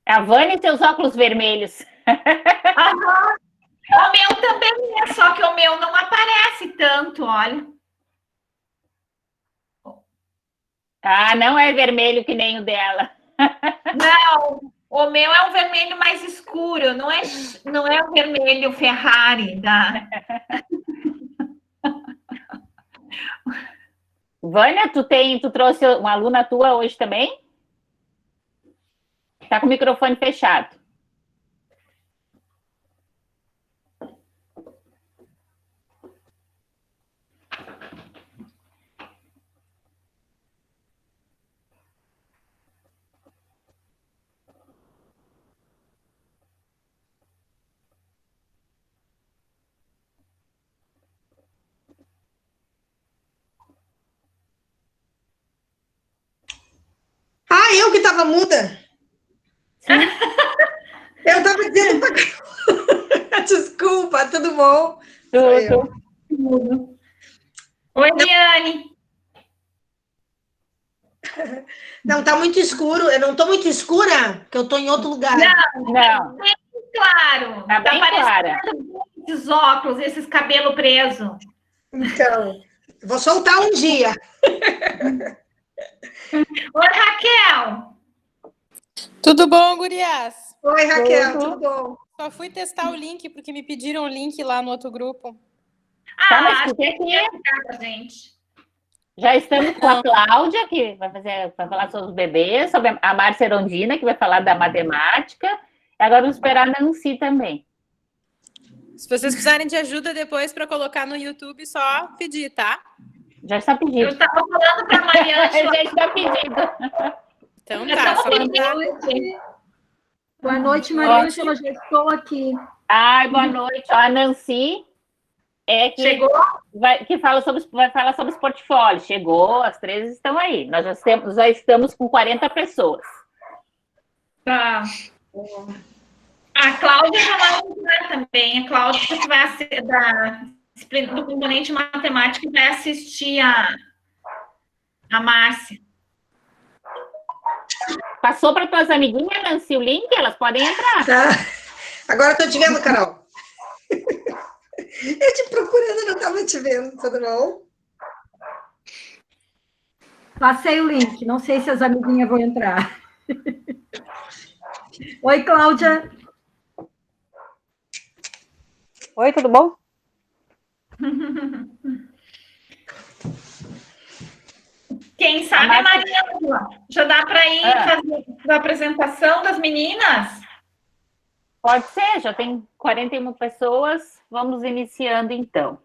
A Vânia e seus óculos vermelhos. Aham. O meu também é, só que o meu não aparece tanto, olha. Ah, não é vermelho que nem o dela. Não, o meu é um vermelho mais escuro, não é o vermelho Ferrari da. Vânia, tu trouxe uma aluna tua hoje também? Tá com o microfone fechado. Ah, eu que estava muda? Sim. Eu estava dizendo para... Desculpa, tudo bom? Tudo. Oi, Liane. Não, tá muito escuro. Eu não tô muito escura, porque eu tô em outro lugar. Não. Bem claro. Tá bem clara. Esses óculos, esses cabelos presos. Então, vou soltar um dia. Oi, Raquel. Tudo bom, gurias? Oi, Raquel, tudo bom? Só fui testar o link, porque me pediram o link lá no outro grupo. Tá, mas acho porque que é gente. já estamos com a Cláudia, que vai falar sobre os bebês, sobre a Márcia Erondina, que vai falar da matemática. E agora vamos esperar a Nancy também. Se vocês precisarem de ajuda depois para colocar no YouTube, só pedir, tá? Já está pedido. Eu estava falando para a Mariana. Já está pedido. Então tá, só mandar. Boa noite, Mariângela, já estou aqui. Ai, boa noite. Ó, a Nancy é que Chegou? vai falar sobre os portfólios. Chegou, as três estão aí. Nós já estamos com 40 pessoas. Tá. A Cláudia já vai entrar também. A Cláudia que vai ser do componente matemática vai assistir a Márcia. Passou para tuas amiguinhas, Nancy, o link? Elas podem entrar. Tá. Agora estou te vendo, Carol. Eu te procurando, não estava te vendo. Tudo bom? Passei o link, não sei se as amiguinhas vão entrar. Oi, Cláudia. Oi, tudo bom? Quem sabe, Mariana, já dá para ir fazer a apresentação das meninas? Pode ser, já tem 41 pessoas. Vamos iniciando, então.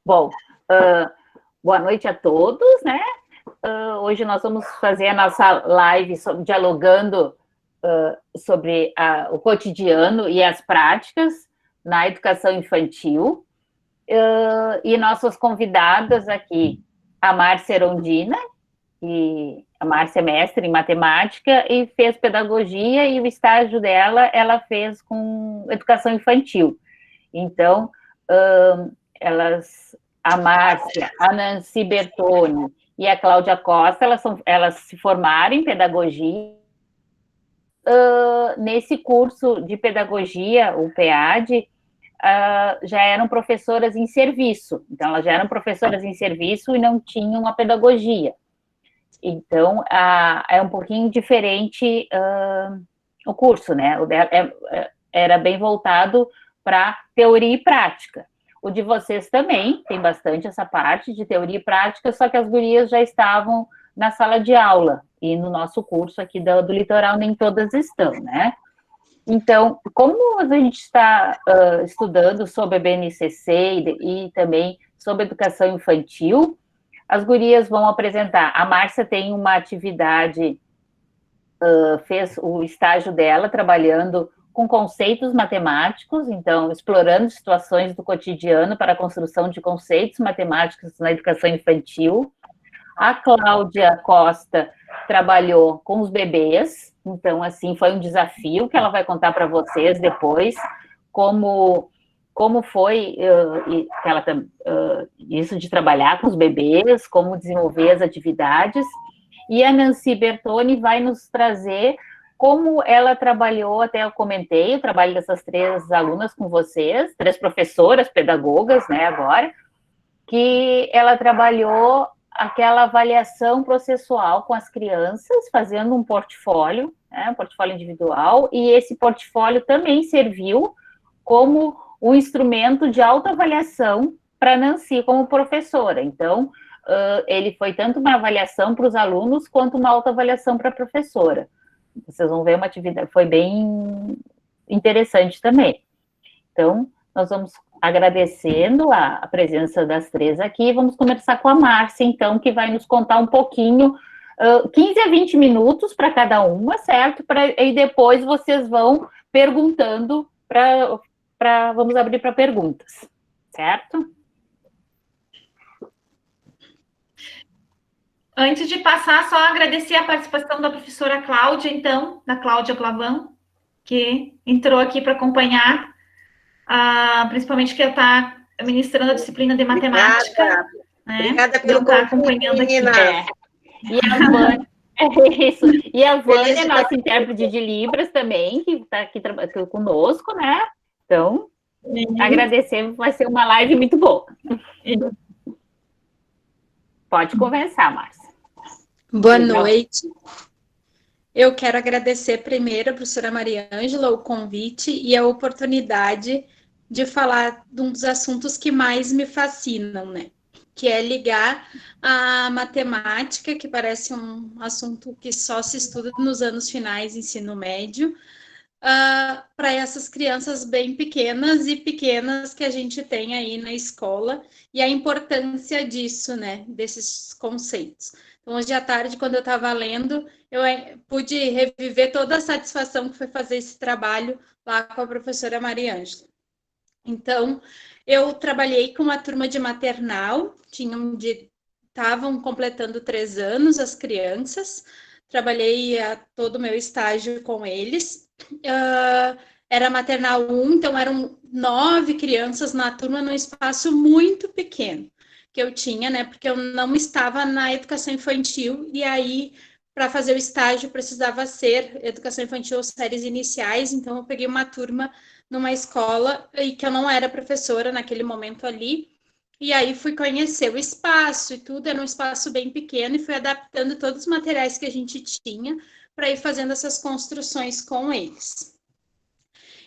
Bom, boa noite a todos, né? Hoje nós vamos fazer a nossa live dialogando sobre o cotidiano e as práticas na educação infantil. E nossas convidadas aqui, a Márcia Erondina, e a Márcia é mestre em matemática e fez pedagogia, e o estágio dela, ela fez com educação infantil. Então, a Márcia, a Nancy Bertoni e a Cláudia Costa, elas se formaram em pedagogia. Nesse curso de pedagogia, o PEAD, já eram professoras em serviço. Então, elas já eram professoras em serviço e não tinham a pedagogia. Então, é um pouquinho diferente o curso, né? O dela era bem voltado para teoria e prática. O de vocês também tem bastante essa parte de teoria e prática, só que as gurias já estavam na sala de aula, e no nosso curso aqui do Litoral nem todas estão, né? Então, como a gente está estudando sobre a BNCC e também sobre educação infantil, as gurias vão apresentar. A Márcia tem uma atividade, fez o estágio dela trabalhando com conceitos matemáticos, então, explorando situações do cotidiano para a construção de conceitos matemáticos na educação infantil. A Cláudia Costa trabalhou com os bebês, então, assim, foi um desafio que ela vai contar para vocês depois, como foi isso de trabalhar com os bebês, como desenvolver as atividades. e a Nancy Bertoni vai nos trazer como ela trabalhou, até eu comentei, o trabalho dessas 3 alunas com vocês, 3 professoras, pedagogas, né, agora, que ela trabalhou aquela avaliação processual com as crianças, fazendo um portfólio, né, um portfólio individual, e esse portfólio também serviu como um instrumento de autoavaliação para Nancy como professora. Então, ele foi tanto uma avaliação para os alunos, quanto uma autoavaliação para a professora. Vocês vão ver uma atividade, foi bem interessante também. Então, nós vamos agradecendo a presença das 3 aqui, vamos começar com a Márcia, então, que vai nos contar um pouquinho, 15 a 20 minutos para cada uma, certo? E depois vocês vão perguntando, vamos abrir para perguntas, certo? Antes de passar, só agradecer a participação da professora Cláudia, então, da Cláudia Clavão, que entrou aqui para acompanhar, principalmente que ela está ministrando a disciplina de matemática. Obrigada, né? Obrigada pelo Tá convite, acompanhando meninas. aqui. E a Vânia, isso. E a Vânia, nossa intérprete de Libras também, que está aqui conosco, né? Então, agradecer, vai ser uma live muito boa. Pode conversar, Márcia. Boa noite. Eu quero agradecer primeiro a professora Maria Ângela o convite e a oportunidade de falar de um dos assuntos que mais me fascinam, né? Que é ligar a matemática, que parece um assunto que só se estuda nos anos finais, ensino médio, para essas crianças bem pequenas e pequenas que a gente tem aí na escola e a importância disso, né? Desses conceitos. Então, hoje à tarde, quando eu estava lendo, eu pude reviver toda a satisfação que foi fazer esse trabalho lá com a professora Maria Ângela. Então, eu trabalhei com uma turma de maternal, estavam completando 3 anos as crianças, trabalhei todo o meu estágio com eles. Era maternal 1, então eram 9 crianças na turma num espaço muito pequeno que eu tinha, né? Porque eu não estava na educação infantil e aí para fazer o estágio precisava ser educação infantil ou séries iniciais, então eu peguei uma turma numa escola e que eu não era professora naquele momento ali, e aí fui conhecer o espaço e tudo, era um espaço bem pequeno e fui adaptando todos os materiais que a gente tinha para ir fazendo essas construções com eles.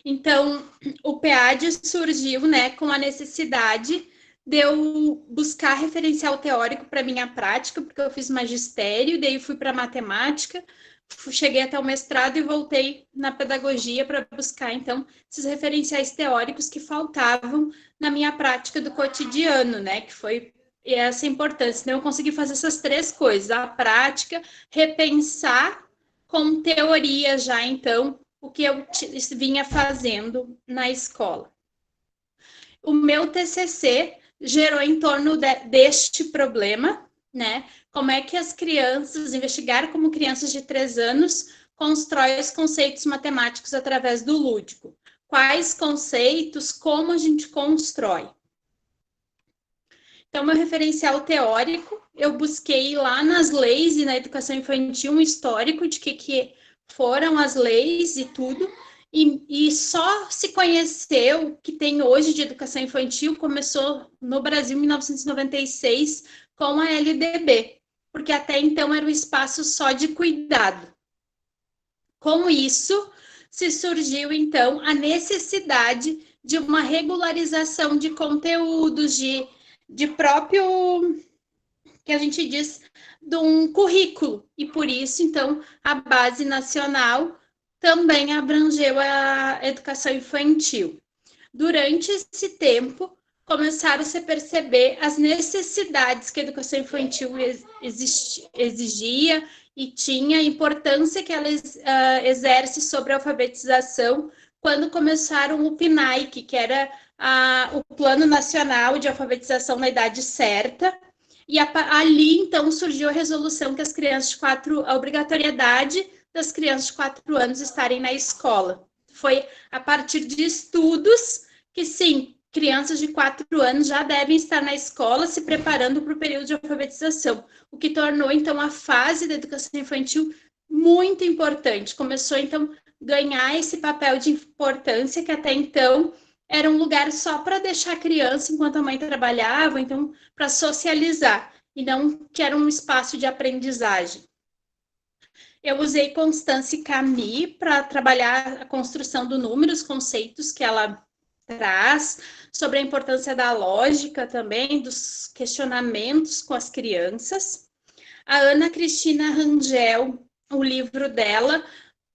Então, o PEAD surgiu, né, com a necessidade de eu buscar referencial teórico para minha prática, porque eu fiz magistério, daí fui para matemática, cheguei até o mestrado e voltei na pedagogia para buscar, então, esses referenciais teóricos que faltavam na minha prática do cotidiano, né, que foi essa importância. Então, eu consegui fazer essas 3 coisas, a prática, repensar com teoria já, então, o que eu vinha fazendo na escola. O meu TCC gerou em torno deste problema, né? Como é que as crianças, investigar como crianças de 3 anos constroem os conceitos matemáticos através do lúdico. Quais conceitos, como a gente constrói. Então, meu referencial teórico, eu busquei lá nas leis e na educação infantil um histórico de que foram as leis e tudo, e só se conheceu o que tem hoje de educação infantil, começou no Brasil em 1996 com a LDB, porque até então era um espaço só de cuidado. Com isso, se surgiu então a necessidade de uma regularização de conteúdos, de próprio, que a gente diz, de um currículo, e por isso, então, a Base Nacional também abrangeu a educação infantil. Durante esse tempo, começaram-se a perceber as necessidades que a educação infantil exigia e tinha, a importância que ela exerce sobre a alfabetização, quando começaram o PNAE, que era o Plano Nacional de Alfabetização na Idade Certa, e ali, então, surgiu a resolução que as crianças a obrigatoriedade das crianças de 4 anos estarem na escola. Foi a partir de estudos que, sim, crianças de 4 anos já devem estar na escola se preparando para o período de alfabetização, o que tornou, então, a fase da educação infantil muito importante. Começou, então, a ganhar esse papel de importância que até então era um lugar só para deixar a criança enquanto a mãe trabalhava, então, para socializar, e não que era um espaço de aprendizagem. Eu usei Constance Camus para trabalhar a construção do número, os conceitos que ela traz, sobre a importância da lógica também, dos questionamentos com as crianças. A Ana Cristina Rangel, o livro dela,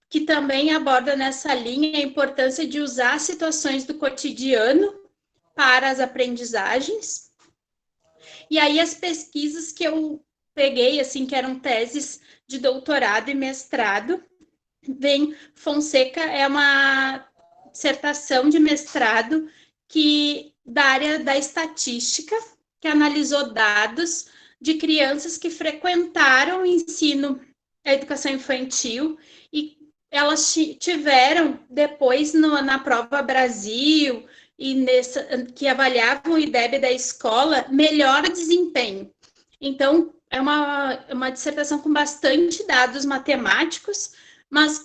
que também aborda nessa linha a importância de usar situações do cotidiano para as aprendizagens. E aí as pesquisas que eu peguei, assim, que eram teses de doutorado e mestrado, vem Fonseca, é uma dissertação de mestrado da área da estatística, que analisou dados de crianças que frequentaram o ensino, a educação infantil, e elas tiveram depois na prova Brasil e que avaliavam o IDEB da escola melhor desempenho. Então, é uma dissertação com bastante dados matemáticos, mas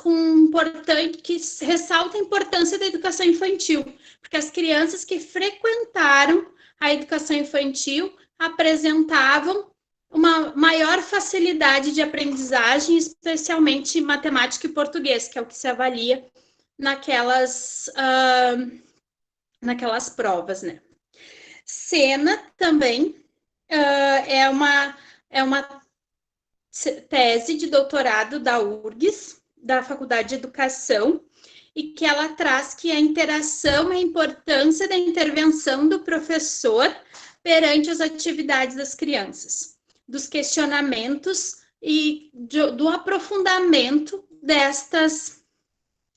que ressalta a importância da educação infantil, porque as crianças que frequentaram a educação infantil apresentavam uma maior facilidade de aprendizagem, especialmente matemática e português, que é o que se avalia naquelas provas, né? Sena também é uma tese de doutorado da URGS, da Faculdade de Educação, e que ela traz que a interação e a importância da intervenção do professor perante as atividades das crianças, dos questionamentos e do aprofundamento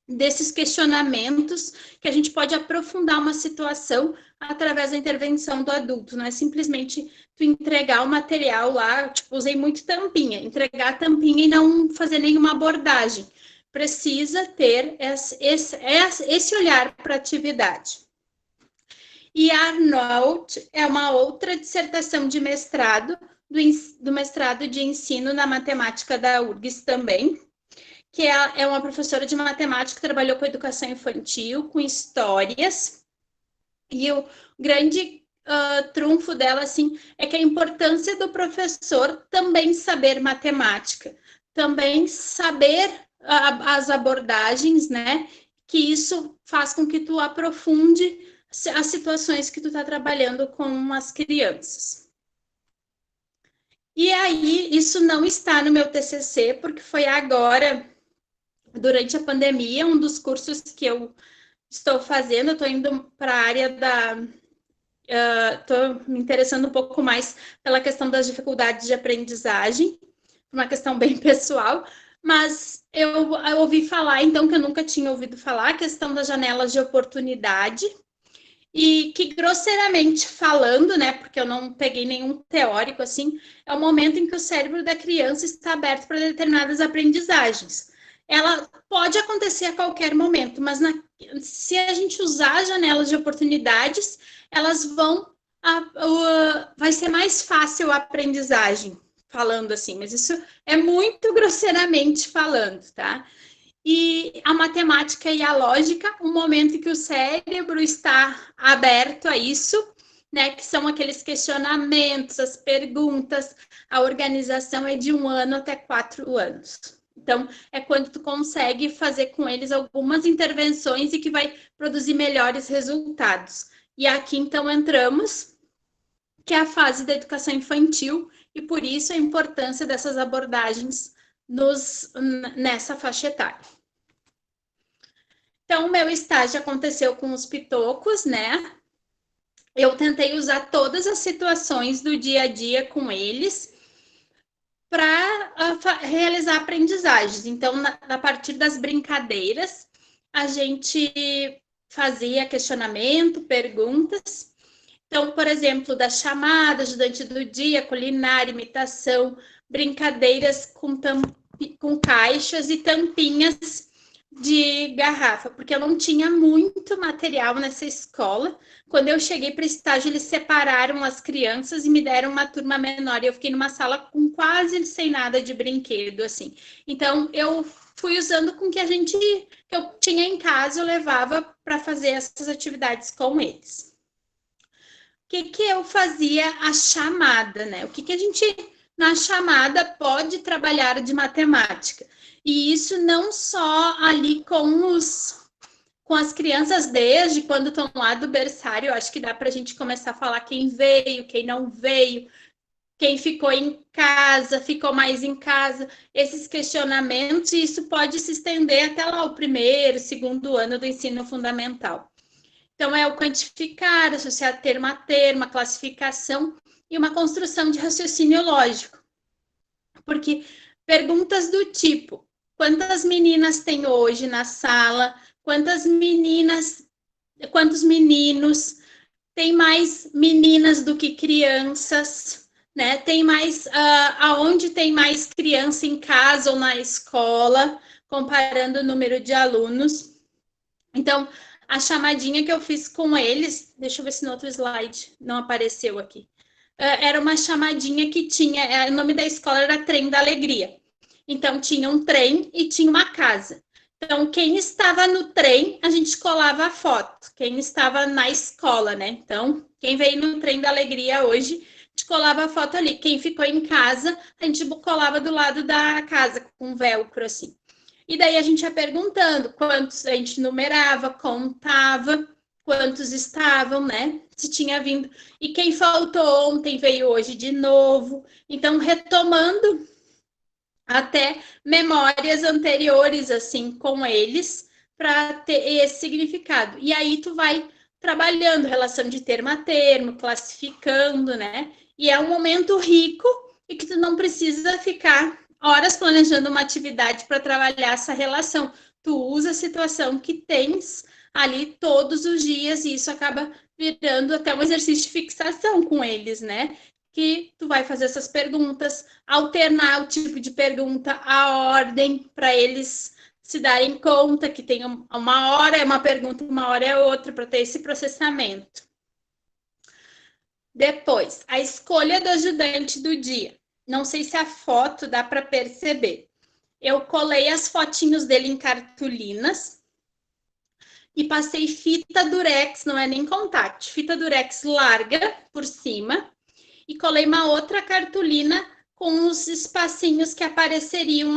desses questionamentos, que a gente pode aprofundar uma situação através da intervenção do adulto, não é simplesmente tu entregar o material lá, tipo, usei muito tampinha, entregar a tampinha e não fazer nenhuma abordagem. Precisa ter esse olhar para a atividade. E Arnold é uma outra dissertação de mestrado, do mestrado de ensino na matemática da URGS também, que é uma professora de matemática que trabalhou com educação infantil, com histórias, e o grande trunfo dela, assim, é que a importância do professor também saber matemática, também saber as abordagens, né, que isso faz com que tu aprofunde as situações que tu está trabalhando com as crianças. E aí, isso não está no meu TCC, porque foi agora, durante a pandemia, um dos cursos que eu estou fazendo, eu estou indo para a área estou me interessando um pouco mais pela questão das dificuldades de aprendizagem, uma questão bem pessoal, mas eu ouvi falar, então, que eu nunca tinha ouvido falar, a questão das janelas de oportunidade, e que, grosseiramente falando, né, porque eu não peguei nenhum teórico, assim, é o momento em que o cérebro da criança está aberto para determinadas aprendizagens. Ela pode acontecer a qualquer momento, mas se a gente usar janelas de oportunidades, elas vai ser mais fácil a aprendizagem, falando assim, mas isso é muito grosseiramente falando, tá? E a matemática e a lógica, um momento em que o cérebro está aberto a isso, né, que são aqueles questionamentos, as perguntas, a organização é de 1 ano até 4 anos. Então, é quando tu consegue fazer com eles algumas intervenções e que vai produzir melhores resultados. E aqui, então, entramos, que é a fase da educação infantil, e por isso a importância dessas abordagens nessa faixa etária. Então, o meu estágio aconteceu com os pitocos, né? Eu tentei usar todas as situações do dia a dia com eles para realizar aprendizagens. Então, a partir das brincadeiras, a gente fazia questionamento, perguntas. Então, por exemplo, da chamada, ajudante do dia, culinária, imitação, brincadeiras com caixas e tampinhas de garrafa, porque eu não tinha muito material nessa escola. Quando eu cheguei para estágio, eles separaram as crianças e me deram uma turma menor. E eu fiquei numa sala com quase sem nada de brinquedo, assim. Então, eu fui usando com que eu tinha em casa, eu levava para fazer essas atividades com eles. O que eu fazia a chamada, né? O que a gente, na chamada, pode trabalhar de matemática? E isso não só ali com as crianças, desde quando estão lá do berçário, acho que dá para a gente começar a falar quem veio, quem não veio, quem ficou em casa, ficou mais em casa, esses questionamentos, e isso pode se estender até lá o primeiro, segundo ano do ensino fundamental. Então, é o quantificar, associar termo a termo, a classificação e uma construção de raciocínio lógico. Porque perguntas do tipo, quantas meninas tem hoje na sala? Quantos meninos? Tem mais meninas do que crianças, né? Tem mais, aonde tem mais criança em casa ou na escola, comparando o número de alunos. Então, a chamadinha que eu fiz com eles, deixa eu ver se no outro slide não apareceu aqui, era uma chamadinha que tinha, o nome da escola era Trem da Alegria. Então, tinha um trem e tinha uma casa. Então, quem estava no trem, a gente colava a foto. Quem estava na escola, né? Então, quem veio no Trem da Alegria hoje, a gente colava a foto ali. Quem ficou em casa, a gente colava do lado da casa, com velcro, assim. E daí a gente ia perguntando quantos a gente numerava, contava, quantos estavam, né? Se tinha vindo. E quem faltou ontem veio hoje de novo. Então, retomando até memórias anteriores, assim, com eles, para ter esse significado. E aí tu vai trabalhando relação de termo a termo, classificando, né? E é um momento rico e que tu não precisa ficar horas planejando uma atividade para trabalhar essa relação. Tu usa a situação que tens ali todos os dias e isso acaba virando até um exercício de fixação com eles, né? Que tu vai fazer essas perguntas, alternar o tipo de pergunta, a ordem, para eles se darem conta que tem uma hora é uma pergunta, uma hora é outra, para ter esse processamento. Depois, a escolha do ajudante do dia. Não sei se a foto dá para perceber. Eu colei as fotinhos dele em cartolinas e passei fita durex, não é nem contact, fita durex larga por cima e colei uma outra cartolina com os espacinhos que apareceriam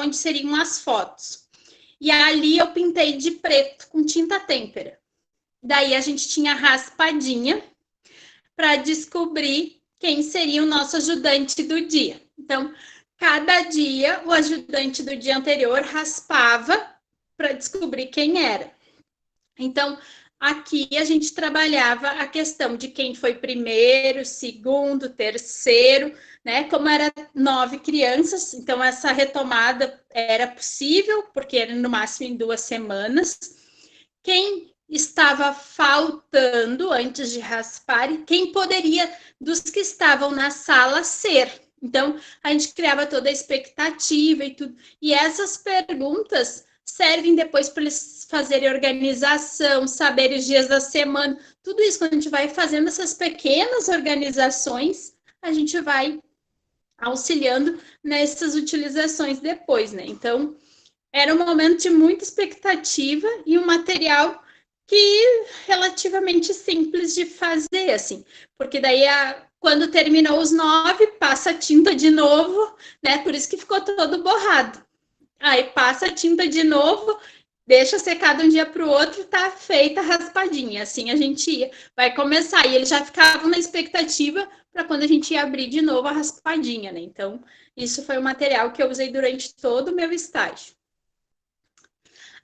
onde seriam as fotos. E ali eu pintei de preto com tinta têmpera. Daí a gente tinha raspadinha para descobrir quem seria o nosso ajudante do dia. Então, cada dia, o ajudante do dia anterior raspava para descobrir quem era. Então, aqui a gente trabalhava a questão de quem foi primeiro, segundo, terceiro, né? Como era 9 crianças, então essa retomada era possível, porque era no máximo em 2 semanas. Quem estava faltando antes de raspar e quem poderia, dos que estavam na sala, ser. Então, a gente criava toda a expectativa e tudo. E essas perguntas servem depois para eles fazerem organização, saberem os dias da semana. Tudo isso, quando a gente vai fazendo essas pequenas organizações, a gente vai auxiliando nessas utilizações depois, né? Então, era um momento de muita expectativa e um material que relativamente simples de fazer, assim, porque daí quando terminou os 9, passa a tinta de novo, né? Por isso que ficou todo borrado. Aí passa a tinta de novo, deixa secar de um dia para o outro, tá feita a raspadinha. Assim a gente vai começar. E eles já ficavam na expectativa para quando a gente ia abrir de novo a raspadinha, né? Então, isso foi o material que eu usei durante todo o meu estágio.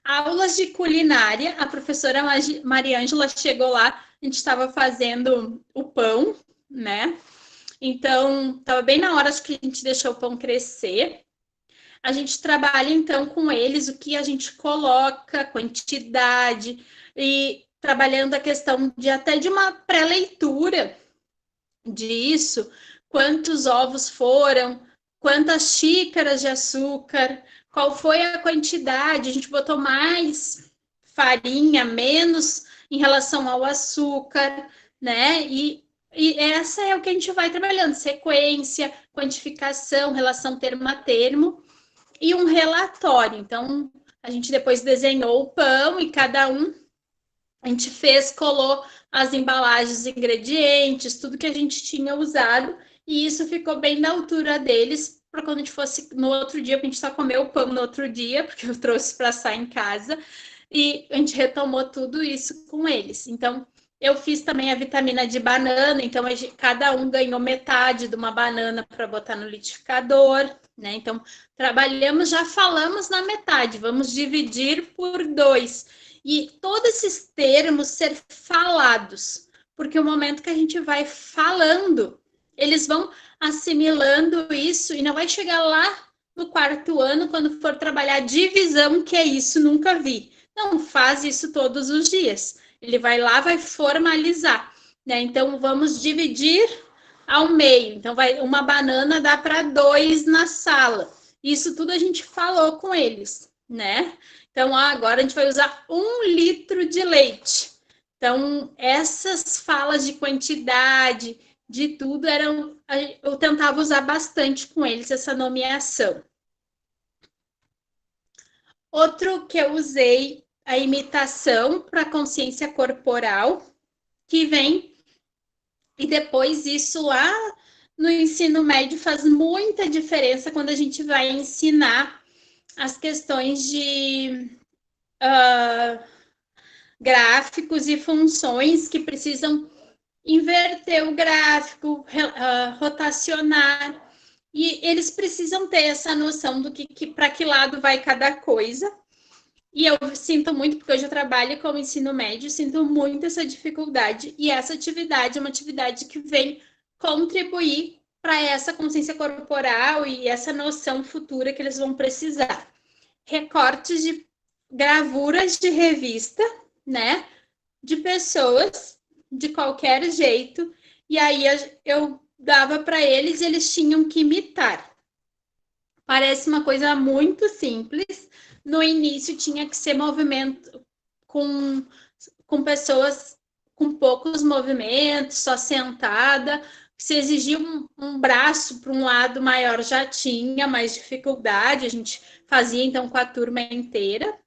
Aulas de culinária, a professora Maria Ângela chegou lá, a gente estava fazendo o pão, né? Então, estava bem na hora que a gente deixou o pão crescer. A gente trabalha, então, com eles o que a gente coloca, quantidade, e trabalhando a questão de até de uma pré-leitura disso, quantos ovos foram, quantas xícaras de açúcar, qual foi a quantidade, a gente botou mais farinha, menos em relação ao açúcar, né? E essa é o que a gente vai trabalhando, sequência, quantificação, relação termo a termo e um relatório. Então, a gente depois desenhou o pão e cada um a gente colou as embalagens, os ingredientes, tudo que a gente tinha usado, e isso ficou bem na altura deles, para quando a gente fosse no outro dia, porque a gente só comeu o pão no outro dia, porque eu trouxe para assar em casa, e a gente retomou tudo isso com eles. Então, eu fiz também a vitamina de banana, então cada um ganhou metade de uma banana para botar no liquidificador, né? Então, trabalhamos, já falamos na metade, vamos dividir por 2. E todos esses termos ser falados, porque o momento que a gente vai falando, eles vão assimilando isso e não vai chegar lá no 4º ano, quando for trabalhar divisão, que é isso, nunca vi. Não faz isso todos os dias. Ele vai lá, vai formalizar, né? Então, vamos dividir ao meio. Então, uma banana dá para 2 na sala. Isso tudo a gente falou com eles, né? Então, agora a gente vai usar 1 litro de leite. Então, essas falas de quantidade, de tudo, eu tentava usar bastante com eles essa nomeação. Outro que eu usei, a imitação para consciência corporal, que vem, e depois isso lá no ensino médio faz muita diferença quando a gente vai ensinar as questões de gráficos e funções que precisam inverter o gráfico, rotacionar, e eles precisam ter essa noção do que para que lado vai cada coisa. E eu sinto muito, porque hoje eu trabalho com o ensino médio, sinto muito essa dificuldade, e essa atividade é uma atividade que vem contribuir para essa consciência corporal e essa noção futura que eles vão precisar. Recortes de gravuras de revista, né, de pessoas de qualquer jeito, e aí eu dava para eles e eles tinham que imitar. Parece uma coisa muito simples. No início tinha que ser movimento com pessoas com poucos movimentos, só sentada. Se exigia um braço para um lado maior, já tinha mais dificuldade, a gente fazia então com a turma inteira.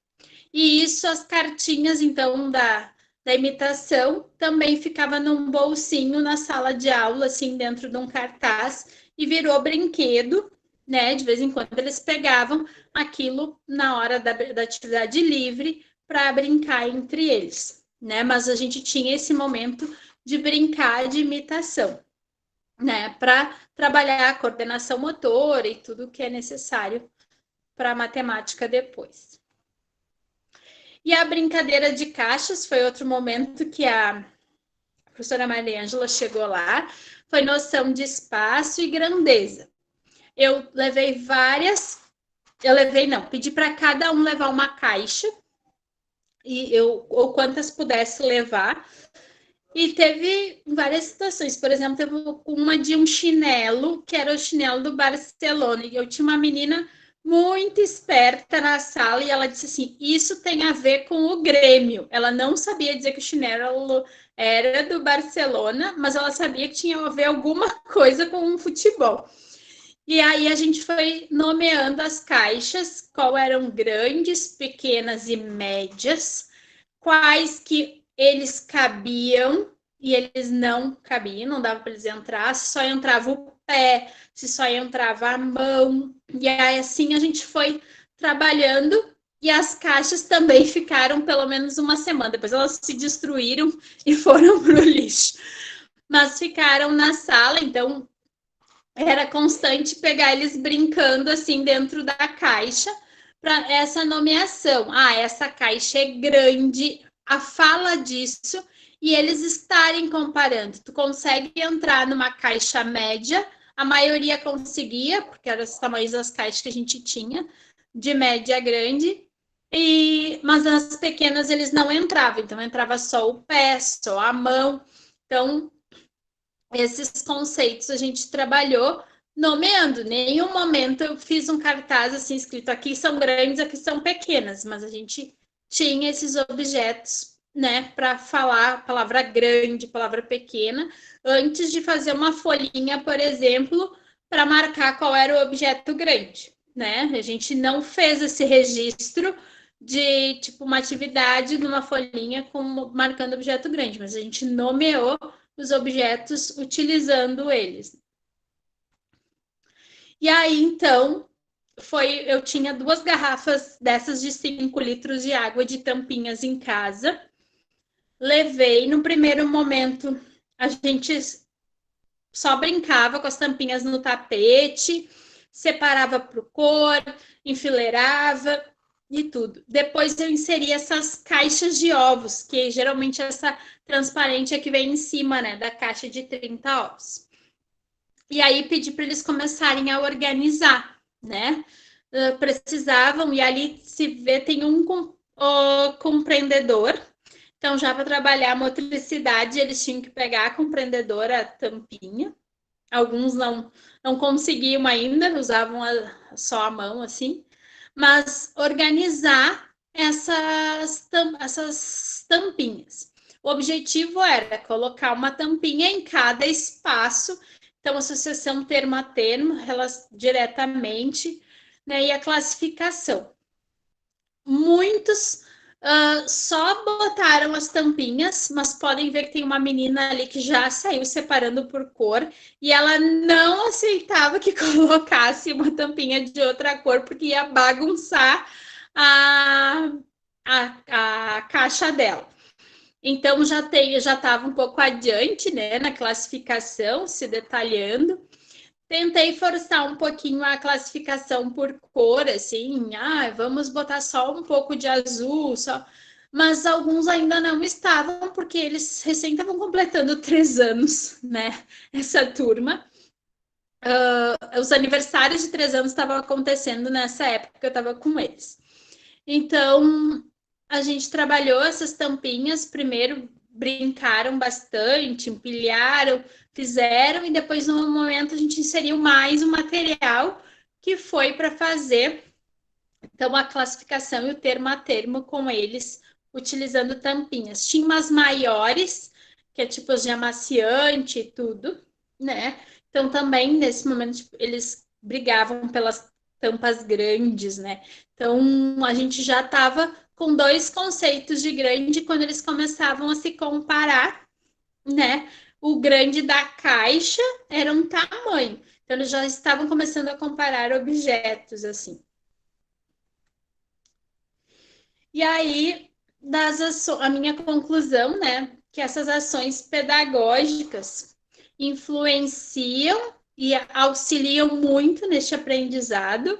E isso, as cartinhas então da imitação, também ficava num bolsinho na sala de aula, assim, dentro de um cartaz, e virou brinquedo, né? De vez em quando eles pegavam aquilo na hora da atividade livre para brincar entre eles, né? Mas a gente tinha esse momento de brincar de imitação, né? Para trabalhar a coordenação motora e tudo que é necessário para a matemática depois. E a brincadeira de caixas foi outro momento que a professora Maria Ângela chegou lá, foi noção de espaço e grandeza. Eu levei pedi para cada um levar uma caixa, ou quantas pudesse levar, e teve várias situações. Por exemplo, teve uma de um chinelo, que era o chinelo do Barcelona, e eu tinha uma menina muito esperta na sala, e ela disse assim, isso tem a ver com o Grêmio. Ela não sabia dizer que o chinelo era do Barcelona, mas ela sabia que tinha a ver alguma coisa com o futebol. E aí a gente foi nomeando as caixas, qual eram grandes, pequenas e médias, quais que eles cabiam e eles não cabiam, não dava para eles entrar, se só entrava o pé, se só entrava a mão. E aí assim a gente foi trabalhando, e as caixas também ficaram pelo menos uma semana, depois elas se destruíram e foram para o lixo. Mas ficaram na sala, então era constante pegar eles brincando assim dentro da caixa para essa nomeação. Essa caixa é grande, a fala disso, e eles estarem comparando. Tu consegue entrar numa caixa média, a maioria conseguia, porque eram os tamanhos das caixas que a gente tinha, de média a grande, mas nas pequenas eles não entravam, então entrava só o pé, só a mão. Então, esses conceitos a gente trabalhou nomeando. Nenhum momento eu fiz um cartaz assim escrito aqui são grandes, aqui são pequenas, mas a gente tinha esses objetos, né, para falar palavra grande, palavra pequena, antes de fazer uma folhinha, por exemplo, para marcar qual era o objeto grande, né? A gente não fez esse registro de tipo uma atividade numa folhinha marcando objeto grande, mas a gente nomeou os objetos utilizando eles. E aí, então, eu tinha 2 garrafas dessas de 5 litros de água de tampinhas em casa. Levei, no primeiro momento, a gente só brincava com as tampinhas no tapete, separava por cor, enfileirava e tudo. Depois eu inseri essas caixas de ovos, que geralmente essa transparente é que vem em cima, né, da caixa de 30 ovos. E aí pedi para eles começarem a organizar, né? Precisavam, e ali se vê, tem um compreendedor. Então, já para trabalhar a motricidade, eles tinham que pegar a compreendedora, a tampinha. Alguns não conseguiam ainda, usavam só a mão, assim. Mas organizar essas tampinhas. O objetivo era colocar uma tampinha em cada espaço. Então, associação termo a termo, diretamente, né? E a classificação. Muitos só botaram as tampinhas, mas podem ver que tem uma menina ali que já saiu separando por cor, e ela não aceitava que colocasse uma tampinha de outra cor, porque ia bagunçar a caixa dela. Então, já estava um pouco adiante, né, na classificação, se detalhando. Tentei forçar um pouquinho a classificação por cor, assim, vamos botar só um pouco de azul, só. Mas alguns ainda não estavam, porque eles recém estavam completando 3 anos, né, essa turma. Os aniversários de 3 anos estavam acontecendo nessa época que eu estava com eles. Então, a gente trabalhou essas tampinhas, primeiro brincaram bastante, empilharam, fizeram, e depois, no momento, a gente inseriu mais um material que foi para fazer, então, a classificação e o termo a termo com eles, utilizando tampinhas. Tinha umas maiores, que é tipo de amaciante e tudo, né? Então, também, nesse momento, tipo, eles brigavam pelas tampas grandes, né? Então, a gente já estava com 2 conceitos de grande quando eles começavam a se comparar, né? O grande da caixa era um tamanho. Então, eles já estavam começando a comparar objetos, assim. E aí, a minha conclusão, né? Que essas ações pedagógicas influenciam e auxiliam muito neste aprendizado.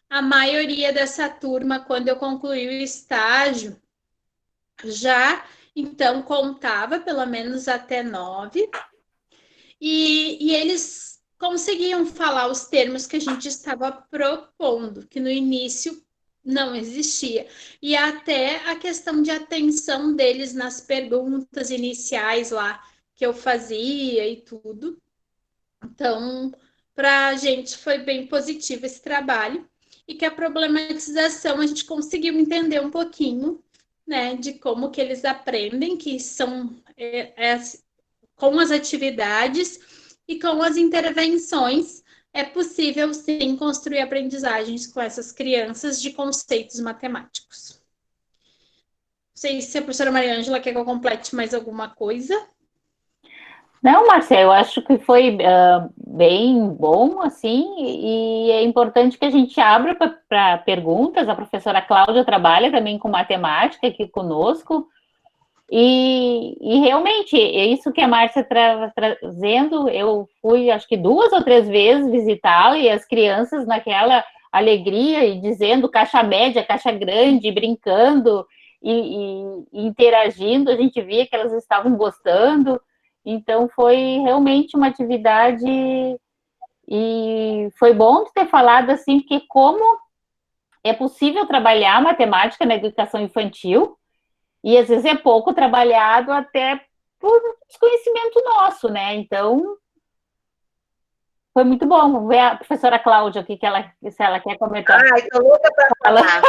A maioria dessa turma, quando eu concluí o estágio, já então contava pelo menos até 9, e eles conseguiam falar os termos que a gente estava propondo, que no início não existia. E até a questão de atenção deles nas perguntas iniciais lá que eu fazia e tudo. Então, para a gente foi bem positivo esse trabalho, e que a problematização a gente conseguiu entender um pouquinho, né, de como que eles aprendem, que são com as atividades e com as intervenções, é possível, sim, construir aprendizagens com essas crianças de conceitos matemáticos. Não sei se a professora Maria Ângela quer que eu complete mais alguma coisa. Não, Marcelo, eu acho que foi bem bom, assim, e é importante que a gente abra para perguntas. A professora Cláudia trabalha também com matemática aqui conosco, e realmente, é isso que a Márcia trazendo. Eu fui, acho que 2 ou 3 vezes visitá-la, e as crianças naquela alegria, e dizendo caixa média, caixa grande, brincando e interagindo, a gente via que elas estavam gostando. Então, foi realmente uma atividade, e foi bom de ter falado assim, porque como é possível trabalhar matemática na educação infantil, e às vezes é pouco trabalhado até por desconhecimento nosso, né? Então, Foi muito bom. Vamos ver a professora Cláudia, se ela quer comentar. Ai, tô louca para falar.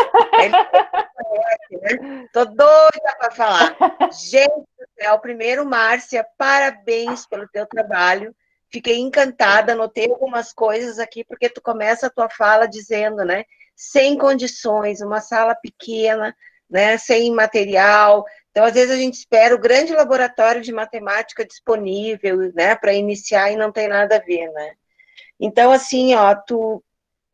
Tô doida para falar. Gente do céu, primeiro, Márcia, parabéns pelo teu trabalho. Fiquei encantada, anotei algumas coisas aqui, porque tu começa a tua fala dizendo, né? Sem condições, uma sala pequena, né? Sem material. Então, às vezes, a gente espera o grande laboratório de matemática disponível, né? Para iniciar e não tem nada a ver, né? Então, assim, ó, eu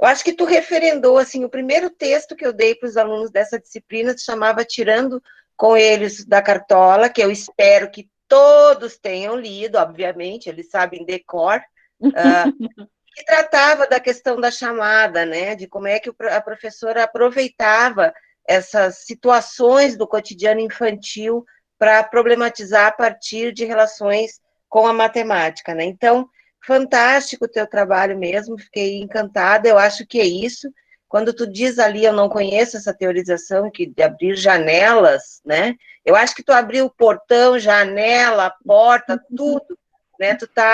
acho que tu referendou, assim, o primeiro texto que eu dei para os alunos dessa disciplina se chamava Tirando Coelhos da Cartola, que eu espero que todos tenham lido, obviamente, eles sabem de cor, que tratava da questão da chamada, né, de como é que a professora aproveitava essas situações do cotidiano infantil para problematizar a partir de relações com a matemática, né? Então, fantástico o teu trabalho mesmo, fiquei encantada, eu acho que é isso. Quando tu diz ali, eu não conheço essa teorização de abrir janelas, né? Eu acho que tu abriu o portão, janela, porta, tudo, né? Tu tá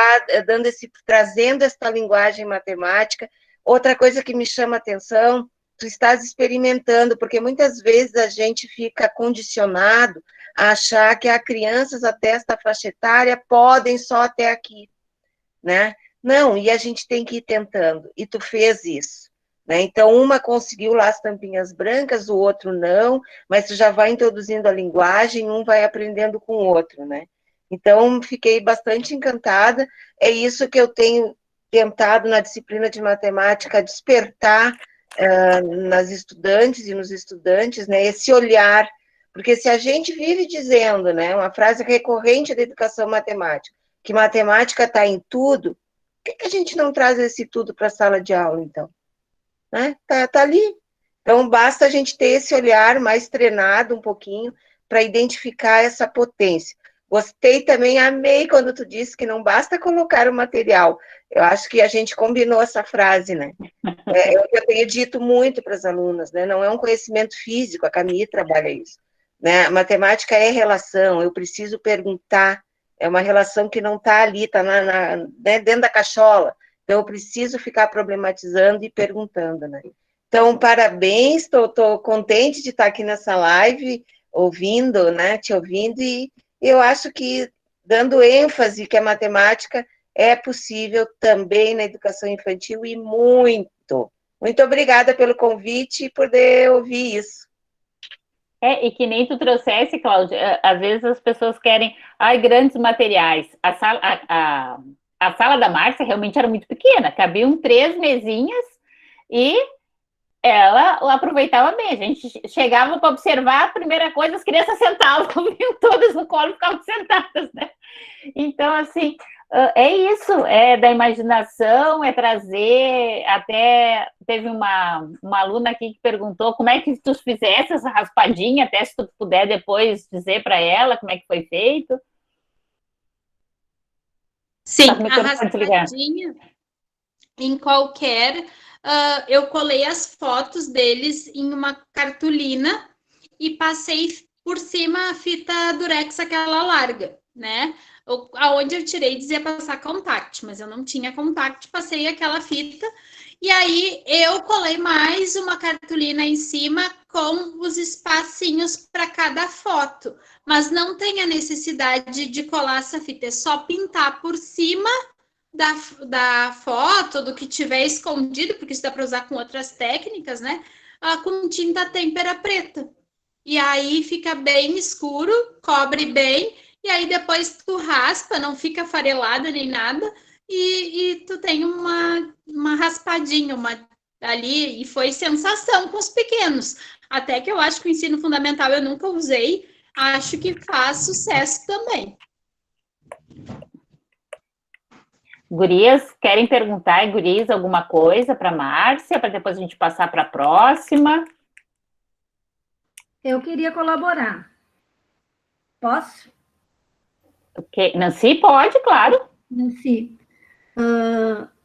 trazendo essa linguagem matemática. Outra coisa que me chama a atenção, tu estás experimentando, porque muitas vezes a gente fica condicionado a achar que as crianças até esta faixa etária podem só até aqui, né? Não, e a gente tem que ir tentando, e tu fez isso, né? Então, uma conseguiu lá as tampinhas brancas, o outro não, mas tu já vai introduzindo a linguagem, um vai aprendendo com o outro, né? Então, fiquei bastante encantada, é isso que eu tenho tentado na disciplina de matemática, despertar nas estudantes e nos estudantes, né, esse olhar, porque se a gente vive dizendo, né, uma frase recorrente da educação matemática, que matemática está em tudo, por que a gente não traz esse tudo para a sala de aula, então? Né? Tá ali. Então, basta a gente ter esse olhar mais treinado um pouquinho para identificar essa potência. Gostei também, amei quando tu disse que não basta colocar o material. Eu acho que a gente combinou essa frase, né? Eu tenho dito muito para as alunas, né? Não é um conhecimento físico, a Camille trabalha isso. Né? A matemática é relação, eu preciso perguntar, é uma relação que não está ali, está né, dentro da cachola. Então, eu preciso ficar problematizando e perguntando, né? Então, parabéns, estou contente de estar aqui nessa live, ouvindo, né, te ouvindo, e eu acho que, dando ênfase que a matemática é possível também na educação infantil, e muito. Muito obrigada pelo convite e por poder ouvir isso. E que nem tu trouxesse, Cláudia, às vezes as pessoas querem, grandes materiais. A sala da Márcia realmente era muito pequena, cabiam 3 mesinhas e ela aproveitava bem. A gente chegava para observar, a primeira coisa, as crianças sentavam, vinham todas no colo e ficavam sentadas, né? Então, assim, é isso, é da imaginação, é trazer, até teve uma aluna aqui que perguntou como é que tu fizesse essa raspadinha, até se tu puder depois dizer para ela como é que foi feito. Sim, a raspadinha, em qualquer... eu colei as fotos deles em uma cartolina e passei por cima a fita durex, aquela larga, né? Aonde eu tirei dizia passar contact, mas eu não tinha contact, passei aquela fita e aí eu colei mais uma cartolina em cima com os espacinhos para cada foto, mas não tem a necessidade de colar essa fita, é só pintar por cima da foto, do que tiver escondido, porque isso dá para usar com outras técnicas, né? Com tinta têmpera preta. E aí fica bem escuro, cobre bem, e aí depois tu raspa, não fica farelada nem nada, e tu tem uma raspadinha ali, e foi sensação com os pequenos. Até que eu acho que o ensino fundamental eu nunca usei, acho que faz sucesso também. Gurias, querem perguntar, gurias, alguma coisa para a Márcia, para depois a gente passar para a próxima? Eu queria colaborar. Posso? Okay. Nancy, pode, claro. Nancy,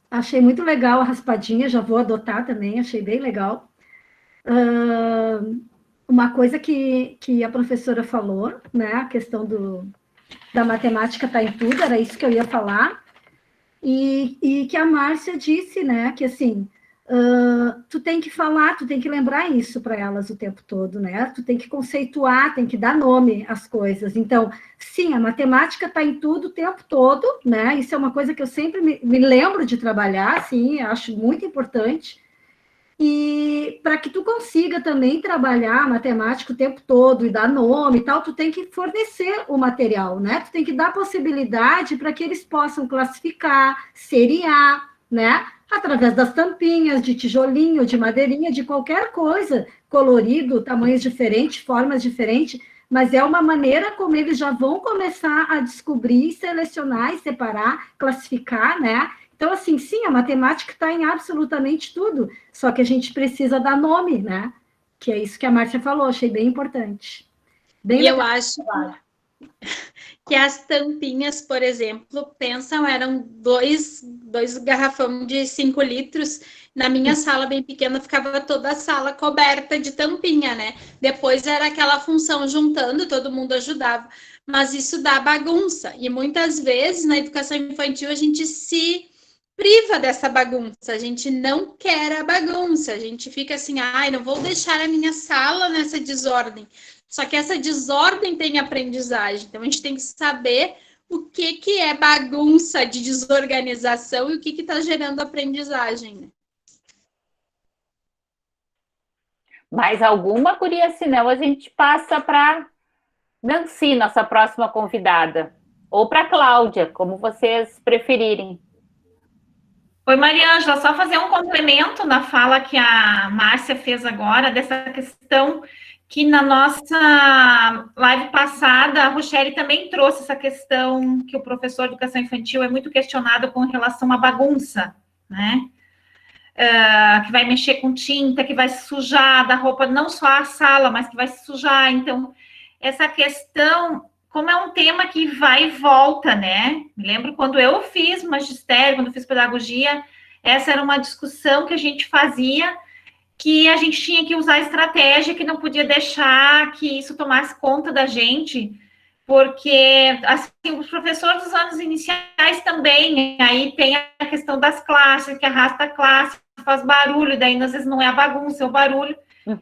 achei muito legal a raspadinha, já vou adotar também, achei bem legal. Uma coisa que a professora falou, né, a questão da matemática tá em tudo, era isso que eu ia falar. E que a Márcia disse, né, que assim, tu tem que falar, tu tem que lembrar isso para elas o tempo todo, né? Tu tem que conceituar, tem que dar nome às coisas. Então, sim, a matemática está em tudo o tempo todo, né? Isso é uma coisa que eu sempre me lembro de trabalhar, sim, acho muito importante. E para que tu consiga também trabalhar a matemática o tempo todo e dar nome e tal, tu tem que fornecer o material, né? Tu tem que dar possibilidade para que eles possam classificar, seriar, né? Através das tampinhas, de tijolinho, de madeirinha, de qualquer coisa, colorido, tamanhos diferentes, formas diferentes, mas é uma maneira como eles já vão começar a descobrir, selecionar e separar, classificar, né? Então, assim, sim, a matemática está em absolutamente tudo, só que a gente precisa dar nome, né? Que é isso que a Márcia falou, achei bem importante. Bem E legal. eu acho que as tampinhas, por exemplo, eram dois garrafão de 5 litros. Na minha sala bem pequena, ficava toda a sala coberta de tampinha, né? Depois era aquela função juntando, todo mundo ajudava. Mas isso dá bagunça. E muitas vezes, na educação infantil, a gente se priva dessa bagunça, a gente não quer a bagunça, a gente fica assim, ai, não vou deixar a minha sala nessa desordem. Só que essa desordem tem aprendizagem, então a gente tem que saber o que é bagunça de desorganização e o que está gerando aprendizagem. Né? Mais alguma, guria? Senão a gente passa para Nancy, nossa próxima convidada. Ou para Cláudia, como vocês preferirem. Oi, Mariângela, só fazer um complemento na fala que a Márcia fez agora, dessa questão que na nossa live passada, a Rochelle também trouxe essa questão que o professor de educação infantil é muito questionado com relação à bagunça, né? Que vai mexer com tinta, que vai se sujar da roupa, não só a sala, mas que vai se sujar. Então, essa questão, como é um tema que vai e volta, né? Me lembro quando eu fiz magistério, quando eu fiz pedagogia, essa era uma discussão que a gente fazia, que a gente tinha que usar estratégia, que não podia deixar que isso tomasse conta da gente, porque assim, os professores dos anos iniciais também, aí tem a questão das classes, que arrasta a classe, faz barulho, daí às vezes não é a bagunça, é o barulho,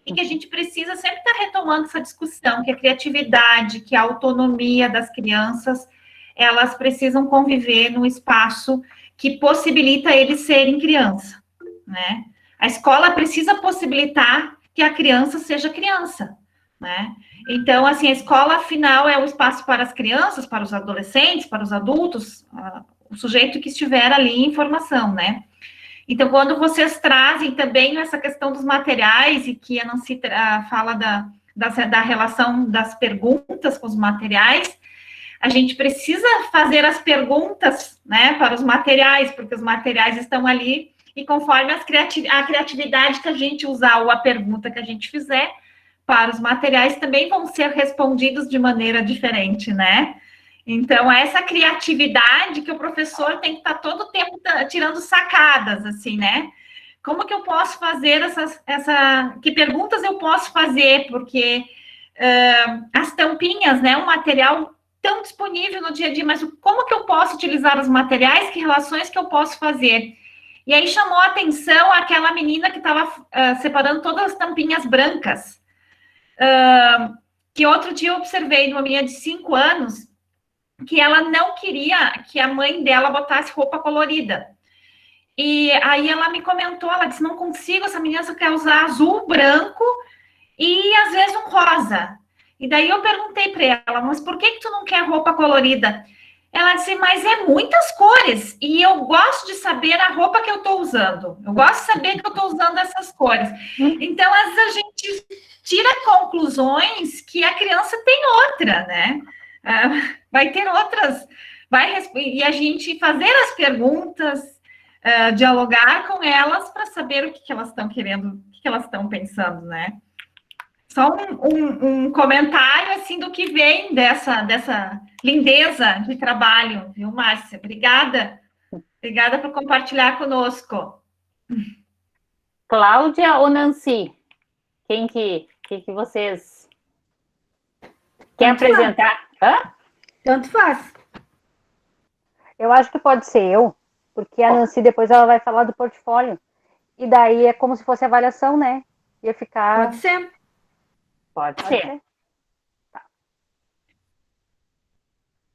e que a gente precisa sempre estar retomando essa discussão, que a criatividade, que a autonomia das crianças, elas precisam conviver num espaço que possibilita eles serem criança, né? A escola precisa possibilitar que a criança seja criança, né? Então, assim, a escola, afinal, é um espaço para as crianças, para os adolescentes, para os adultos, o sujeito que estiver ali em formação, né? Então, quando vocês trazem também essa questão dos materiais, e que a Nancy fala da relação das perguntas com os materiais, a gente precisa fazer as perguntas, né, para os materiais, porque os materiais estão ali, e conforme a criatividade que a gente usar, ou a pergunta que a gente fizer, para os materiais também vão ser respondidos de maneira diferente, né? Então, essa criatividade que o professor tem que estar todo o tempo tirando sacadas, assim, né? Como que eu posso fazer que perguntas eu posso fazer? Porque as tampinhas, né, um material tão disponível no dia a dia, mas como que eu posso utilizar os materiais? Que relações que eu posso fazer? E aí chamou a atenção aquela menina que estava separando todas as tampinhas brancas, que outro dia eu observei numa menina de 5 anos, que ela não queria que a mãe dela botasse roupa colorida. E aí ela me comentou, ela disse, não consigo, essa menina só quer usar azul, branco e às vezes um rosa. E daí eu perguntei para ela, mas por que tu não quer roupa colorida? Ela disse, mas é muitas cores, e eu gosto de saber a roupa que eu estou usando. Eu gosto de saber que eu estou usando essas cores. Então, às vezes, a gente tira conclusões que a criança tem outra, né? Vai ter outras, e a gente fazer as perguntas, dialogar com elas para saber o que elas estão querendo, o que elas estão pensando, né? Só um comentário, assim, do que vem dessa lindeza de trabalho, viu, Márcia? Obrigada. Obrigada por compartilhar conosco. Cláudia ou Nancy? Quem que vocês querem apresentar? Hã? Tanto faz. Eu acho que pode ser eu. Porque a Nancy depois ela vai falar do portfólio. E daí é como se fosse avaliação, né? Ia ficar... Pode ser? Pode ser. Tá.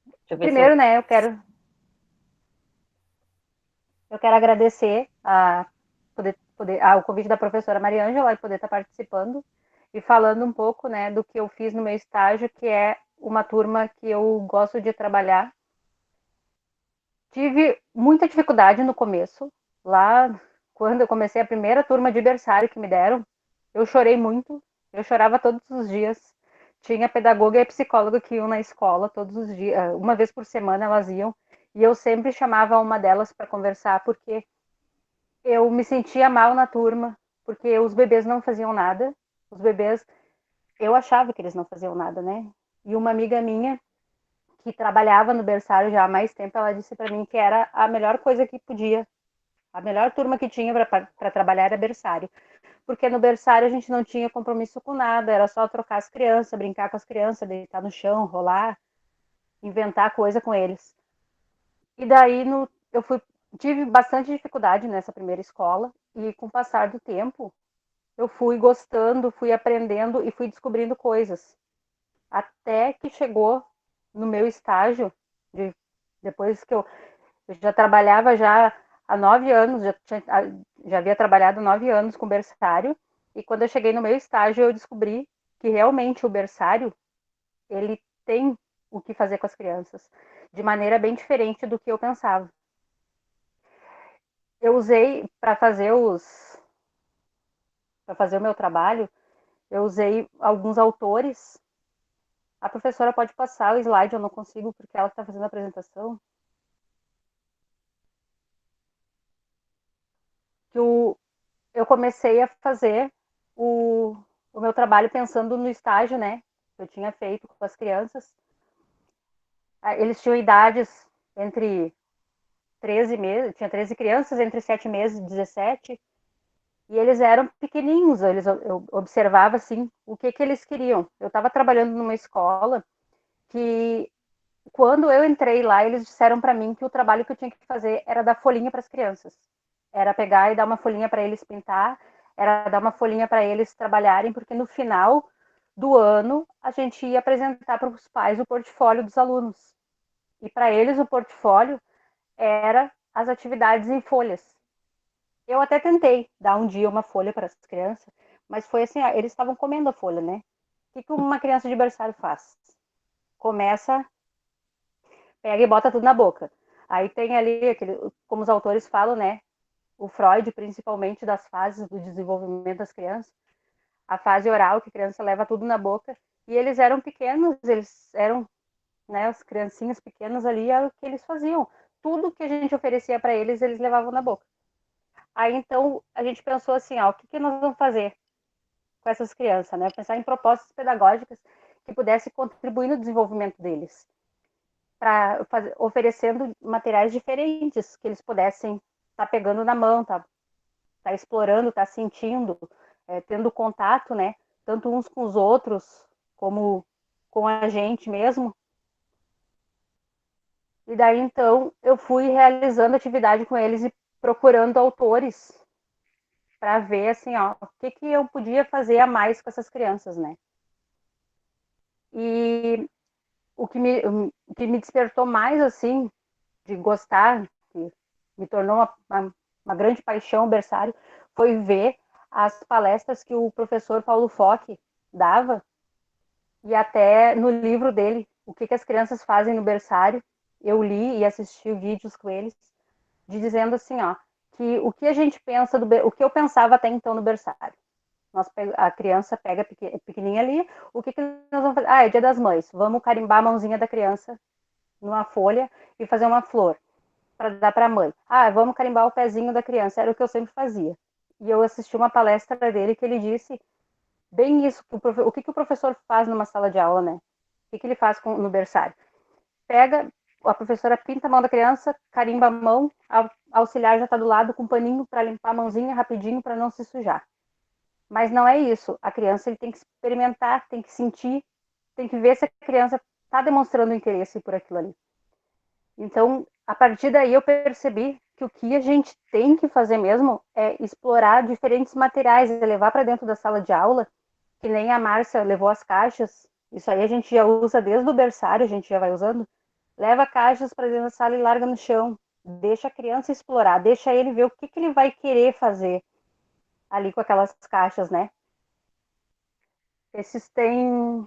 Deixa eu ver Primeiro, né, eu quero agradecer ao convite da professora Mariângela e poder estar participando e falando um pouco, né, do que eu fiz no meu estágio, que é uma turma que eu gosto de trabalhar. Tive muita dificuldade no começo, lá quando eu comecei a primeira turma de berçário que me deram, eu chorei muito, eu chorava todos os dias. Tinha pedagoga e psicóloga que iam na escola todos os dias, uma vez por semana elas iam, e eu sempre chamava uma delas para conversar, porque eu me sentia mal na turma, porque os bebês não faziam nada, os bebês, eu achava que eles não faziam nada, né? E uma amiga minha, que trabalhava no berçário já há mais tempo, ela disse para mim que era a melhor coisa que podia, a melhor turma que tinha para trabalhar era berçário, porque no berçário a gente não tinha compromisso com nada, era só trocar as crianças, brincar com as crianças, deitar no chão, rolar, inventar coisa com eles. E daí tive bastante dificuldade nessa primeira escola, e com o passar do tempo, eu fui gostando, fui aprendendo e fui descobrindo coisas. Até que chegou no meu estágio, depois que eu já trabalhava já há 9 anos, já havia trabalhado 9 anos com berçário, e quando eu cheguei no meu estágio, eu descobri que realmente o berçário, ele tem o que fazer com as crianças, de maneira bem diferente do que eu pensava. Eu usei para fazer o meu trabalho, eu usei alguns autores. A professora pode passar o slide, eu não consigo porque ela está fazendo a apresentação. Eu comecei a fazer o meu trabalho pensando no estágio, né, que eu tinha feito com as crianças. Eles tinham idades entre 13 meses, tinha 13 crianças, entre 7 meses e 17, e eles eram pequenininhos, eu observava, assim, o que eles queriam. Eu estava trabalhando numa escola que, quando eu entrei lá, eles disseram para mim que o trabalho que eu tinha que fazer era dar folhinha para as crianças. Era pegar e dar uma folhinha para eles pintar, era dar uma folhinha para eles trabalharem, porque no final do ano a gente ia apresentar para os pais o portfólio dos alunos. E para eles o portfólio era as atividades em folhas. Eu até tentei dar um dia uma folha para as crianças, mas foi assim, eles estavam comendo a folha, né? O que uma criança de berçário faz? Começa, pega e bota tudo na boca. Aí tem ali, como os autores falam, né? O Freud, principalmente, das fases do desenvolvimento das crianças, a fase oral, que a criança leva tudo na boca, e eles eram pequenos, eles eram, né, as criancinhas pequenas ali, era o que eles faziam. Tudo que a gente oferecia para eles, eles levavam na boca. Aí, então, a gente pensou assim, ó, o que nós vamos fazer com essas crianças, né? Pensar em propostas pedagógicas que pudessem contribuir no desenvolvimento deles, oferecendo materiais diferentes, que eles pudessem estar pegando na mão, tá explorando, tá sentindo, tendo contato, né? Tanto uns com os outros, como com a gente mesmo. E daí, então, eu fui realizando atividade com eles e procurando autores para ver, assim, ó, o que eu podia fazer a mais com essas crianças, né? E o que me despertou mais, assim, de gostar, que me tornou uma grande paixão o berçário, foi ver as palestras que o professor Paulo Foch dava, e até no livro dele, o que as crianças fazem no berçário, eu li e assisti vídeos com eles, dizendo assim, ó, que o que a gente pensa, o que eu pensava até então no berçário. A criança pega pequenininha ali, o que nós vamos fazer? Ah, é Dia das Mães, vamos carimbar a mãozinha da criança numa folha e fazer uma flor para dar para a mãe. Ah, vamos carimbar o pezinho da criança, era o que eu sempre fazia. E eu assisti uma palestra dele que ele disse bem isso, o que o professor faz numa sala de aula, né? O que ele faz no berçário? Pega, a professora pinta a mão da criança, carimba a mão, a auxiliar já está do lado com um paninho para limpar a mãozinha rapidinho para não se sujar. Mas não é isso. A criança ele tem que experimentar, tem que sentir, tem que ver se a criança está demonstrando interesse por aquilo ali. Então, a partir daí eu percebi que o que a gente tem que fazer mesmo é explorar diferentes materiais, é levar para dentro da sala de aula, que nem a Márcia levou as caixas. Isso aí a gente já usa desde o berçário, a gente já vai usando. Leva caixas para dentro da sala e larga no chão. Deixa a criança explorar, deixa ele ver o que ele vai querer fazer ali com aquelas caixas, né? Esses têm...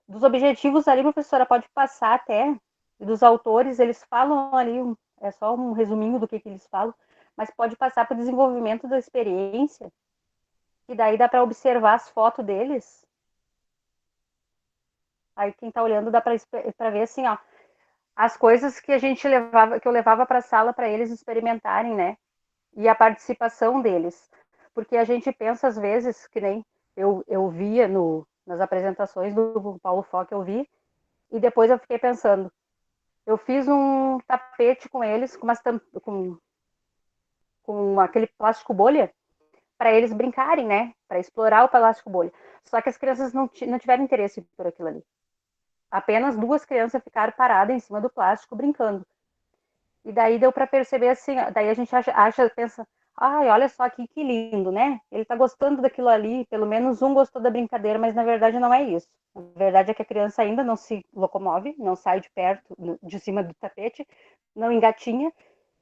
Dos objetivos ali, a professora pode passar até, e dos autores, eles falam ali, é só um resuminho do que eles falam, mas pode passar para o desenvolvimento da experiência, e daí dá para observar as fotos deles. Aí quem está olhando dá para ver assim, ó, as coisas que que eu levava para a sala para eles experimentarem, né? E a participação deles. Porque a gente pensa, às vezes, que nem eu via nas apresentações do Paulo Fock, eu vi, e depois eu fiquei pensando, eu fiz um tapete com eles, com aquele plástico bolha, para eles brincarem, né? Para explorar o plástico bolha. Só que as crianças não tiveram interesse por aquilo ali. Apenas 2 crianças ficaram paradas em cima do plástico brincando. E daí deu para perceber assim, daí a gente pensa, ai, olha só aqui que lindo, né? Ele tá gostando daquilo ali, pelo menos um gostou da brincadeira, mas na verdade não é isso. A verdade é que a criança ainda não se locomove, não sai de perto, de cima do tapete, não engatinha,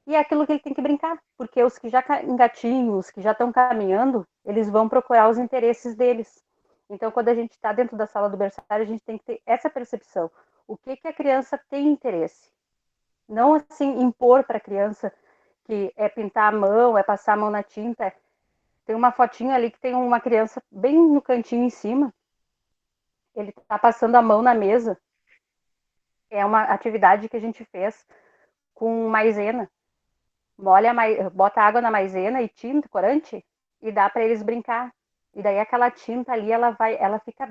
e é aquilo que ele tem que brincar, porque os que já engatinham, os que já estão caminhando, eles vão procurar os interesses deles. Então, quando a gente está dentro da sala do berçário, a gente tem que ter essa percepção. O que a criança tem interesse? Não, assim, impor para a criança que é pintar a mão, é passar a mão na tinta. Tem uma fotinha ali que tem uma criança bem no cantinho em cima. Ele está passando a mão na mesa. É uma atividade que a gente fez com maisena. Bota água na maisena e tinta, corante, e dá para eles brincar. E daí aquela tinta ali, ela fica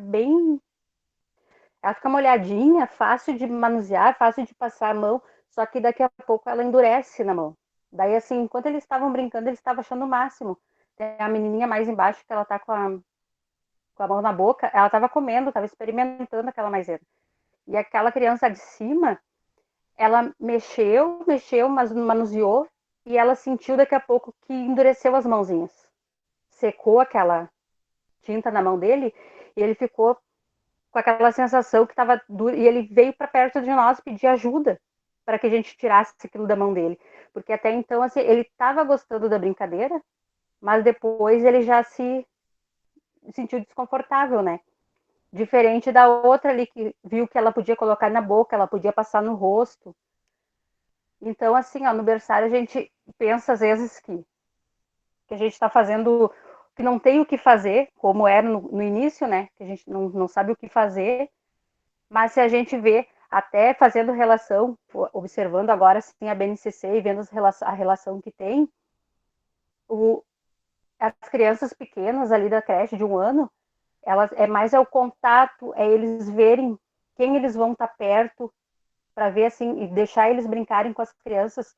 molhadinha, fácil de manusear, fácil de passar a mão, só que daqui a pouco ela endurece na mão. Daí, assim, enquanto eles estavam brincando, eles estavam achando o máximo. Tem a menininha mais embaixo, que ela tá com a mão na boca, ela estava comendo, estava experimentando aquela maisena. E aquela criança de cima, ela mexeu, mas manuseou, e ela sentiu daqui a pouco que endureceu as mãozinhas. Secou aquela tinta na mão dele, e ele ficou com aquela sensação que estava duro, e ele veio para perto de nós pedir ajuda para que a gente tirasse aquilo da mão dele, porque até então assim, ele estava gostando da brincadeira, mas depois ele já se sentiu desconfortável, né? Diferente da outra ali que viu que ela podia colocar na boca, ela podia passar no rosto. Então, assim, ó, no berçário a gente pensa às vezes que a gente está fazendo, que não tem o que fazer, como era no início, né? Que a gente não sabe o que fazer, mas se a gente vê, até fazendo relação, observando agora assim, a BNCC e vendo a relação que tem, as crianças pequenas ali da creche de 1 ano, elas, é o contato, é eles verem quem eles vão estar perto, para ver assim, e deixar eles brincarem com as crianças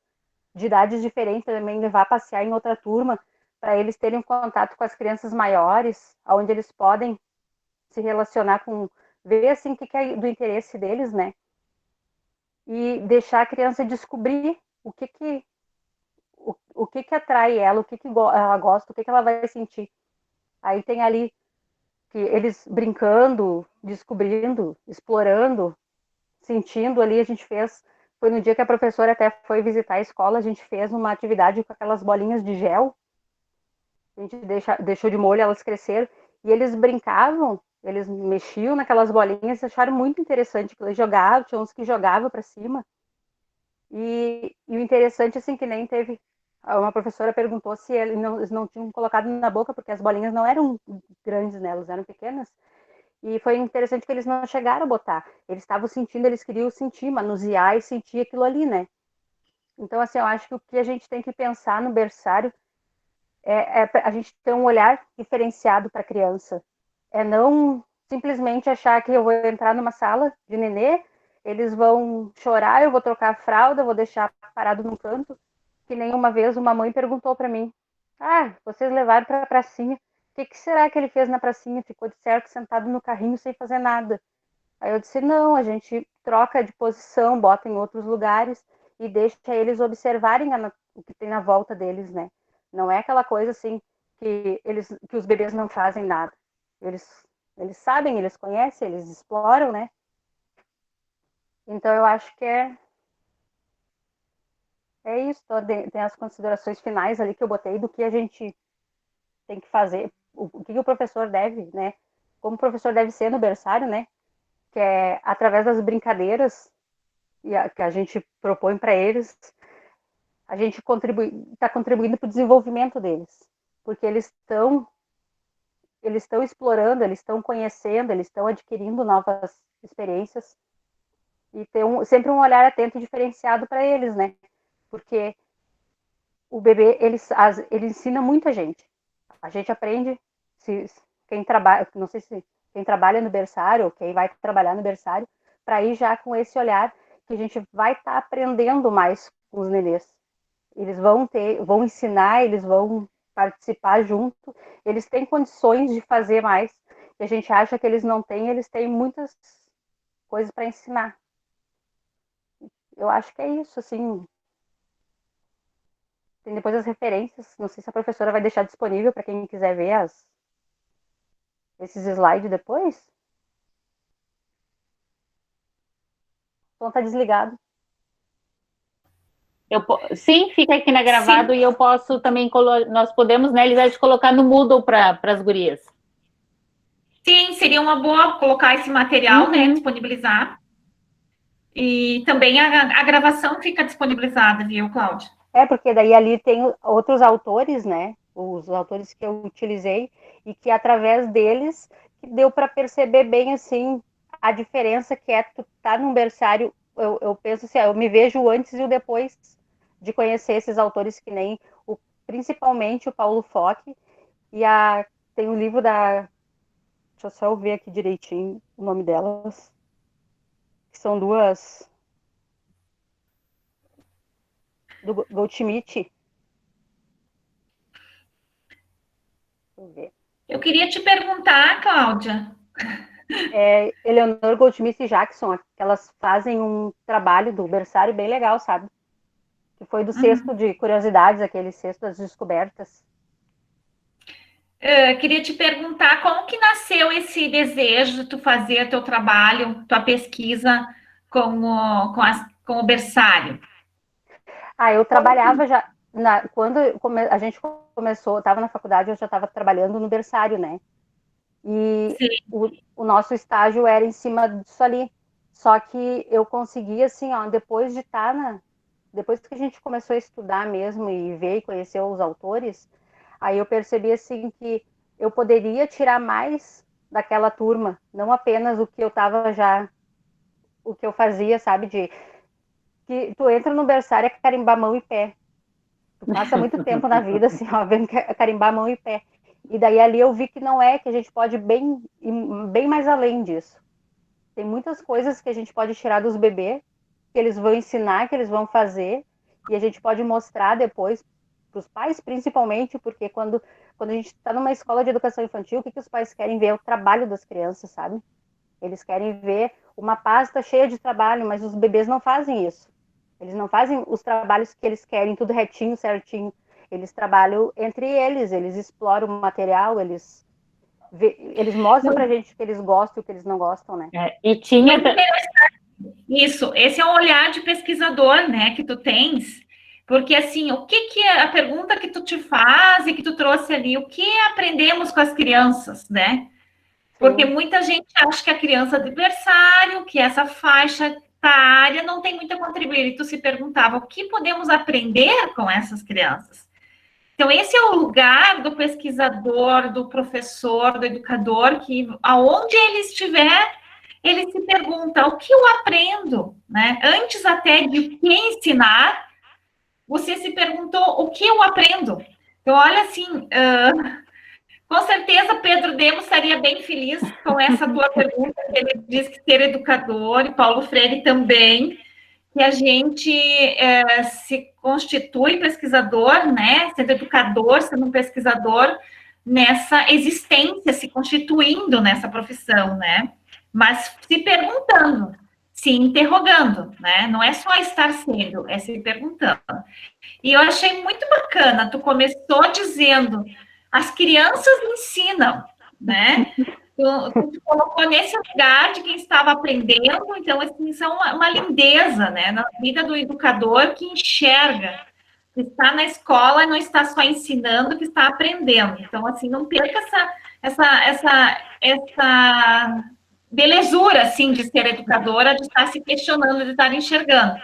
de idades diferentes, também levar a passear em outra turma, para eles terem contato com as crianças maiores, onde eles podem se relacionar com, ver assim o que é do interesse deles, né? E deixar a criança descobrir o que atrai ela, ela gosta, o que ela vai sentir. Aí tem ali que eles brincando, descobrindo, explorando, sentindo ali, a gente fez, foi no dia que a professora até foi visitar a escola, a gente fez uma atividade com aquelas bolinhas de gel, a gente deixou de molho, elas cresceram, e eles brincavam, eles mexiam naquelas bolinhas, acharam muito interessante, que eles jogavam, tinha uns que jogavam para cima, e o interessante, assim, que nem teve, uma professora perguntou se eles não tinham colocado na boca, porque as bolinhas não eram grandes, né, elas eram pequenas, e foi interessante que eles não chegaram a botar, eles estavam sentindo, eles queriam sentir, manusear e sentir aquilo ali, né. Então, assim, eu acho que o que a gente tem que pensar no berçário é a gente ter um olhar diferenciado para a criança. É não simplesmente achar que eu vou entrar numa sala de nenê, eles vão chorar, eu vou trocar a fralda, vou deixar parado num canto. Que nem uma vez uma mãe perguntou para mim, vocês levaram para a pracinha, o que será que ele fez na pracinha? Ficou de certo sentado no carrinho sem fazer nada. Aí eu disse, não, a gente troca de posição, bota em outros lugares. e deixa eles observarem o que tem na volta deles, né? Não é aquela coisa assim que os bebês não fazem nada. Eles sabem, eles conhecem, eles exploram, né? Então eu acho que é isso. Tem as considerações finais ali que eu botei do que a gente tem que fazer, o que o professor deve, né? Como o professor deve ser no berçário, né? Que é através das brincadeiras que a gente propõe para eles, a gente está contribuindo para o desenvolvimento deles, porque eles estão explorando, eles estão conhecendo, eles estão adquirindo novas experiências e ter sempre um olhar atento e diferenciado para eles, né? Porque o bebê, ele ensina muita gente. A gente aprende, quem trabalha, não sei se quem trabalha no berçário ou quem vai trabalhar no berçário, para ir já com esse olhar que a gente vai estar aprendendo mais com os nenês. Eles vão ensinar, eles vão participar junto, eles têm condições de fazer mais, e a gente acha que eles não têm, eles têm muitas coisas para ensinar. Eu acho que é isso, assim. Tem depois as referências, não sei se a professora vai deixar disponível para quem quiser ver esses slides depois. O som está desligado. Sim, fica aqui na gravado. Sim. E eu posso também, nós podemos, né, Elisete, colocar no Moodle para as gurias. Sim, seria uma boa colocar esse material, né, disponibilizar. E também a gravação fica disponibilizada, viu, Cláudia? Porque daí ali tem outros autores, né, os autores que eu utilizei, e que através deles que deu para perceber bem, assim, a diferença que é tu tá num berçário. Eu penso assim, eu me vejo o antes e o depois de conhecer esses autores, que nem principalmente o Paulo Fock, e tem um livro deixa eu só ver aqui direitinho o nome delas, que são duas, do Goldschmidt. Eu queria te perguntar, Cláudia. Eleanor Goldschmidt e Jackson, elas fazem um trabalho do berçário bem legal, sabe? Que foi do cesto de curiosidades, aquele cesto das descobertas. Queria te perguntar como que nasceu esse desejo de tu fazer teu trabalho, tua pesquisa com o berçário. Eu trabalhava já, quando a gente começou, estava na faculdade, eu já estava trabalhando no berçário, né? E o nosso estágio era em cima disso ali. Só que eu consegui, assim, depois que a gente começou a estudar mesmo e ver e conhecer os autores, aí eu percebi, assim, que eu poderia tirar mais daquela turma, não apenas o que eu fazia, sabe, que tu entra no berçário é carimbar mão e pé. Tu passa muito tempo na vida, assim, vendo carimbar mão e pé. E daí ali eu vi que não é, que a gente pode ir bem mais além disso. Tem muitas coisas que a gente pode tirar dos bebês, que eles vão ensinar, que eles vão fazer, e a gente pode mostrar depois para os pais, principalmente, porque quando a gente está numa escola de educação infantil, o que os pais querem ver? É o trabalho das crianças, sabe? Eles querem ver uma pasta cheia de trabalho, mas os bebês não fazem isso. Eles não fazem os trabalhos que eles querem, tudo retinho, certinho. Eles trabalham entre eles exploram o material, eles mostram pra gente o que eles gostam e o que eles não gostam, né? E tinha... Isso, esse é um olhar de pesquisador, né, que tu tens, porque, assim, o que é a pergunta que tu te faz e que tu trouxe ali, o que aprendemos com as crianças, né? Porque muita gente acha que a criança de berçário, que essa faixa etária não tem muito a contribuir, e tu se perguntava, o que podemos aprender com essas crianças? Então, esse é o lugar do pesquisador, do professor, do educador, que aonde ele estiver, ele se pergunta, o que eu aprendo? Né? Antes até de que ensinar, você se perguntou, o que eu aprendo? Então, olha assim, com certeza Pedro Demos estaria bem feliz com essa tua pergunta, que ele diz que ser educador, e Paulo Freire também, que a gente se constitui pesquisador, né, sendo educador, sendo um pesquisador nessa existência, se constituindo nessa profissão, né, mas se perguntando se interrogando, né? Não é só estar sendo, é se perguntando. E eu achei muito bacana, tu começou dizendo, as crianças ensinam, né? Tu colocou nesse lugar de quem estava aprendendo, então, assim, isso é uma lindeza, né? Na vida do educador que enxerga, que está na escola e não está só ensinando, que está aprendendo. Então, assim, não perca essa belezura, assim, de ser educadora, de estar se questionando, de estar enxergando.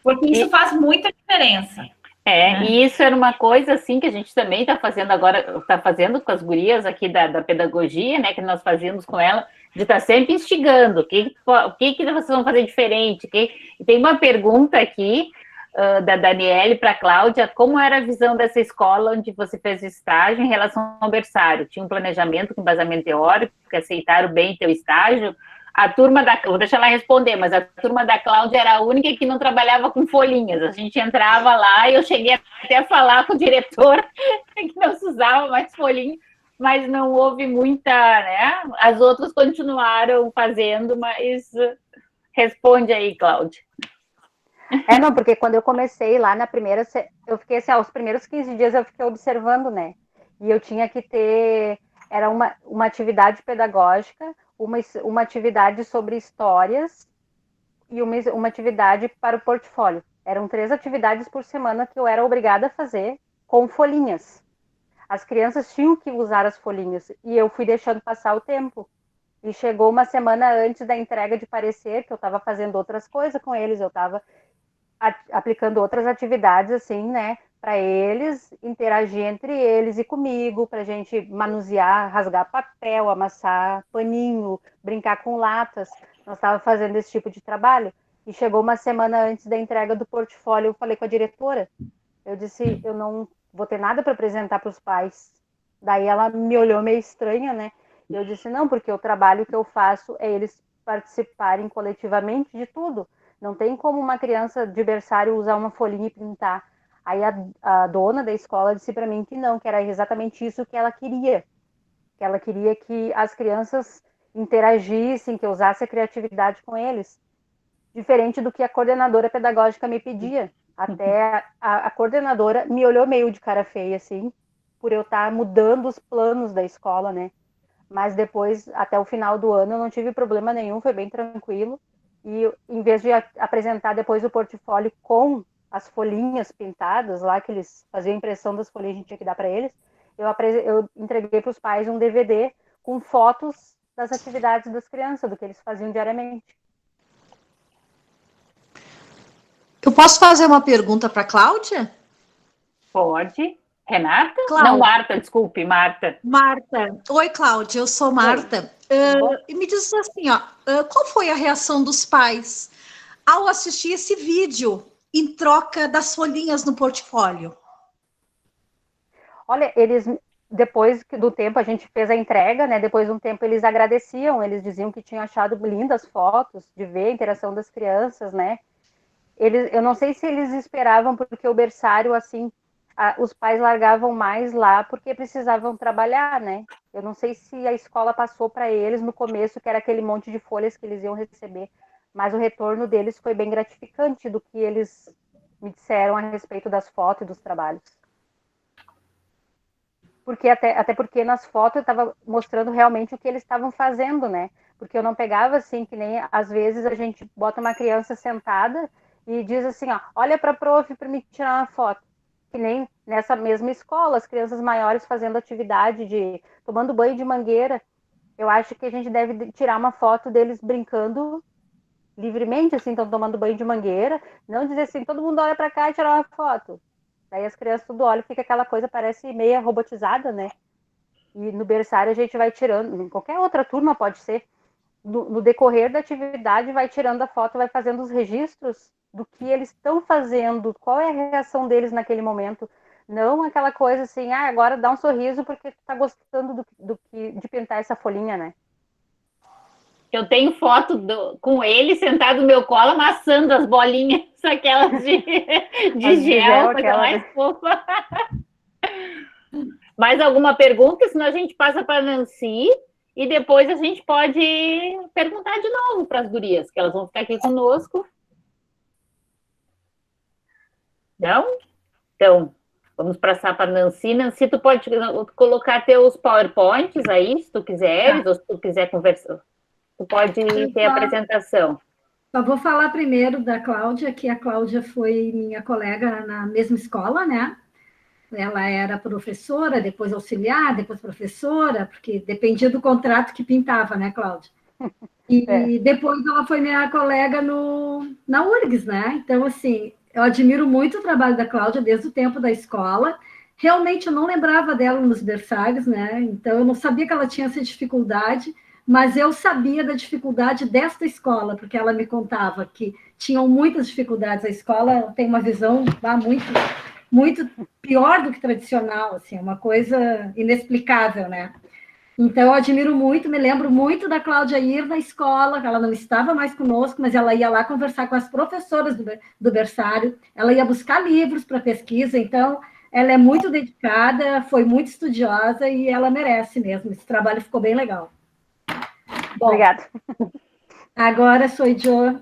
Porque isso faz muita diferença. E isso era uma coisa, assim, que a gente também está fazendo agora, está fazendo com as gurias aqui da pedagogia, né, que nós fazíamos com ela, de estar sempre instigando, o que vocês vão fazer diferente? E tem uma pergunta aqui, da Daniele para a Cláudia, como era a visão dessa escola onde você fez estágio em relação ao berçário? Tinha um planejamento com embasamento teórico, que aceitaram bem teu estágio? A turma vou deixar ela responder, mas a turma da Cláudia era a única que não trabalhava com folhinhas. A gente entrava lá e eu cheguei até a falar com o diretor que não se usava mais folhinha, mas não houve muita, né? As outras continuaram fazendo, mas responde aí, Cláudia. Não, porque quando eu comecei lá na primeira, eu fiquei assim, os primeiros 15 dias eu fiquei observando, né? E eu tinha que ter, era uma atividade pedagógica, uma atividade sobre histórias e uma atividade para o portfólio. Eram 3 atividades por semana que eu era obrigada a fazer com folhinhas. As crianças tinham que usar as folhinhas e eu fui deixando passar o tempo. E chegou uma semana antes da entrega de parecer, que eu estava fazendo outras coisas com eles, eu estava aplicando outras atividades, assim, né, para eles interagir entre eles e comigo, para a gente manusear, rasgar papel, amassar paninho, brincar com latas. Nós estávamos fazendo esse tipo de trabalho. E chegou uma semana antes da entrega do portfólio, eu falei com a diretora, eu disse, eu não vou ter nada para apresentar para os pais. Daí ela me olhou meio estranha, né, e eu disse, não, porque o trabalho que eu faço é eles participarem coletivamente de tudo. Não tem como uma criança de berçário usar uma folhinha e pintar. Aí a dona da escola disse para mim que não, que era exatamente isso que ela queria. Que ela queria que as crianças interagissem, que eu usasse a criatividade com eles. Diferente do que a coordenadora pedagógica me pedia. Até a coordenadora me olhou meio de cara feia, assim, por eu estar mudando os planos da escola, né? Mas depois, até o final do ano, eu não tive problema nenhum, foi bem tranquilo. E em vez de apresentar depois o portfólio com as folhinhas pintadas lá, que eles faziam a impressão das folhinhas, a gente tinha que dar para eles, eu entreguei para os pais um DVD com fotos das atividades das crianças, do que eles faziam diariamente. Eu posso fazer uma pergunta para a Cláudia? Pode. Renata? Cláudia. Não, Marta, desculpe, Marta. Marta. Oi, Cláudia, eu sou Marta. E me diz assim, qual foi a reação dos pais ao assistir esse vídeo em troca das folhinhas no portfólio? Olha, eles, depois do tempo, a gente fez a entrega, né? Depois de um tempo, eles agradeciam, eles diziam que tinham achado lindas fotos, de ver a interação das crianças, né? Eu não sei se eles esperavam, porque o berçário, assim, os pais largavam mais lá porque precisavam trabalhar, né? Eu não sei se a escola passou para eles no começo, que era aquele monte de folhas que eles iam receber, mas o retorno deles foi bem gratificante do que eles me disseram a respeito das fotos e dos trabalhos. Porque até porque nas fotos eu estava mostrando realmente o que eles estavam fazendo, né? Porque eu não pegava assim, que nem às vezes a gente bota uma criança sentada e diz assim, olha para a prof para me tirar uma foto. Que nem nessa mesma escola, as crianças maiores fazendo atividade tomando banho de mangueira. Eu acho que a gente deve tirar uma foto deles brincando livremente, assim, estão tomando banho de mangueira, não dizer assim, todo mundo olha para cá e tirar uma foto. Daí as crianças tudo olham, fica aquela coisa, parece meio robotizada, né? E no berçário a gente vai tirando, em qualquer outra turma pode ser, no decorrer da atividade vai tirando a foto, vai fazendo os registros do que eles estão fazendo, qual é a reação deles naquele momento. Não aquela coisa assim, agora dá um sorriso porque tu tá gostando de pintar essa folhinha, né? Eu tenho foto com ele sentado no meu colo, amassando as bolinhas, aquelas de gel, coisa mais fofa. Mais alguma pergunta? Senão a gente passa para a Nancy e depois a gente pode perguntar de novo para as gurias, que elas vão ficar aqui conosco. Não? Então, vamos passar para a Nancy. Nancy, tu pode colocar teus PowerPoints aí, se tu quiseres, ou se tu quiser conversar. Tu pode ter a apresentação. Só vou falar primeiro da Cláudia, que a Cláudia foi minha colega na mesma escola, né? Ela era professora, depois auxiliar, depois professora, porque dependia do contrato que pintava, né, Cláudia? E depois ela foi minha colega na URGS, né? Então, assim, eu admiro muito o trabalho da Cláudia desde o tempo da escola. Realmente, eu não lembrava dela nos berçários, né? Então, eu não sabia que ela tinha essa dificuldade, mas eu sabia da dificuldade desta escola, porque ela me contava que tinham muitas dificuldades. A escola tem uma visão muito pior do que tradicional, assim, é uma coisa inexplicável, né? Então, eu admiro muito, me lembro muito da Cláudia ir na escola, ela não estava mais conosco, mas ela ia lá conversar com as professoras do berçário, ela ia buscar livros para pesquisa, então, ela é muito dedicada, foi muito estudiosa e ela merece mesmo, esse trabalho ficou bem legal. Bom, Obrigada. Agora sou eu.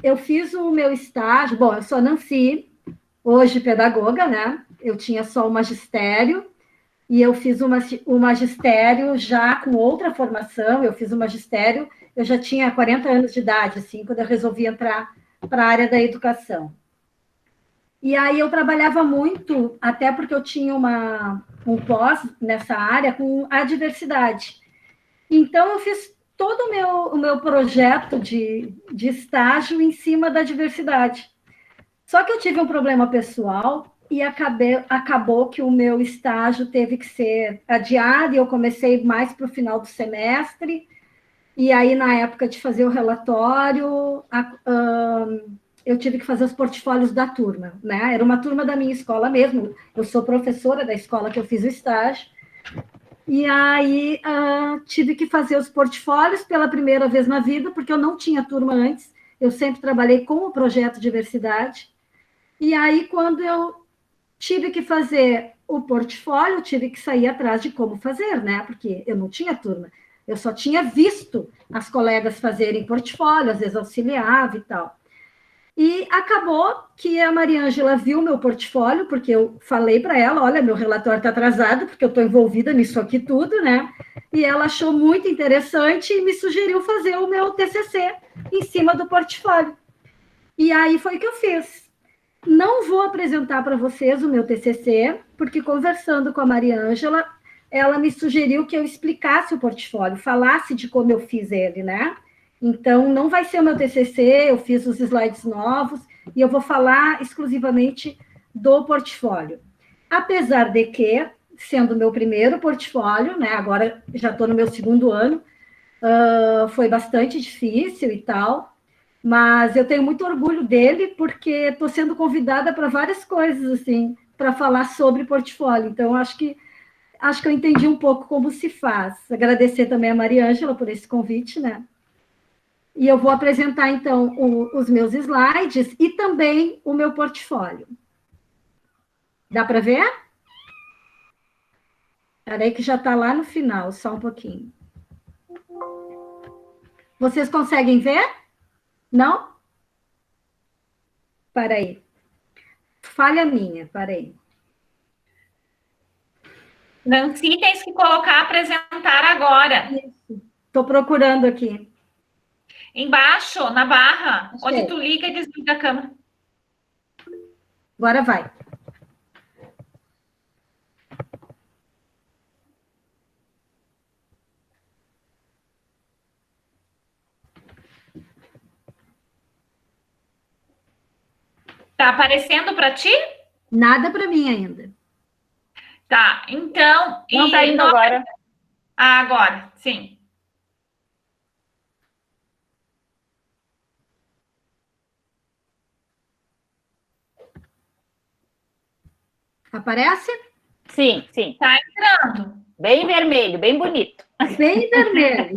Eu fiz o meu estágio, bom, eu sou Nancy, hoje pedagoga, né? Eu tinha só o magistério, e eu fiz o magistério já com outra formação, eu fiz o magistério, eu já tinha 40 anos de idade, assim, quando eu resolvi entrar para a área da educação. E aí eu trabalhava muito, até porque eu tinha um pós nessa área com a diversidade. Então, eu fiz todo o meu projeto de estágio em cima da diversidade. Só que eu tive um problema pessoal e acabou que o meu estágio teve que ser adiado, e eu comecei mais para o final do semestre, e aí, na época de fazer o relatório, eu tive que fazer os portfólios da turma, né? Era uma turma da minha escola mesmo, eu sou professora da escola que eu fiz o estágio, e aí tive que fazer os portfólios pela primeira vez na vida, porque eu não tinha turma antes, eu sempre trabalhei com o projeto diversidade, e aí quando eu tive que fazer o portfólio, tive que sair atrás de como fazer, né? Porque eu não tinha turma, eu só tinha visto as colegas fazerem portfólio, às vezes auxiliava e tal. E acabou que a Mariângela viu meu portfólio, porque eu falei para ela, olha, meu relatório está atrasado, porque eu estou envolvida nisso aqui tudo, né? E ela achou muito interessante e me sugeriu fazer o meu TCC em cima do portfólio. E aí foi o que eu fiz. Não vou apresentar para vocês o meu TCC, porque conversando com a Mariângela, ela me sugeriu que eu explicasse o portfólio, falasse de como eu fiz ele, né? Então, não vai ser o meu TCC, eu fiz os slides novos, e eu vou falar exclusivamente do portfólio. Apesar de que, sendo o meu primeiro portfólio, né, agora já estou no meu segundo ano, foi bastante difícil e tal, mas eu tenho muito orgulho dele, porque estou sendo convidada para várias coisas, assim, para falar sobre portfólio. Então, acho que eu entendi um pouco como se faz. Agradecer também a Mariângela por esse convite, né? E eu vou apresentar, então, os meus slides e também o meu portfólio. Dá para ver? Espera aí que já está lá no final, só um pouquinho. Vocês conseguem ver? Não? Espera aí. Falha minha, espera aí. Nancy, tens que colocar apresentar agora. Estou procurando aqui. Embaixo, na barra, Achei. onde tu liga e desliga a câmera. Agora vai. Tá aparecendo para ti? Nada para mim ainda. Tá, então... Não está indo agora. Ah, agora, sim. Aparece? Sim, sim. Tá entrando. Bem vermelho, bem bonito. Bem vermelho.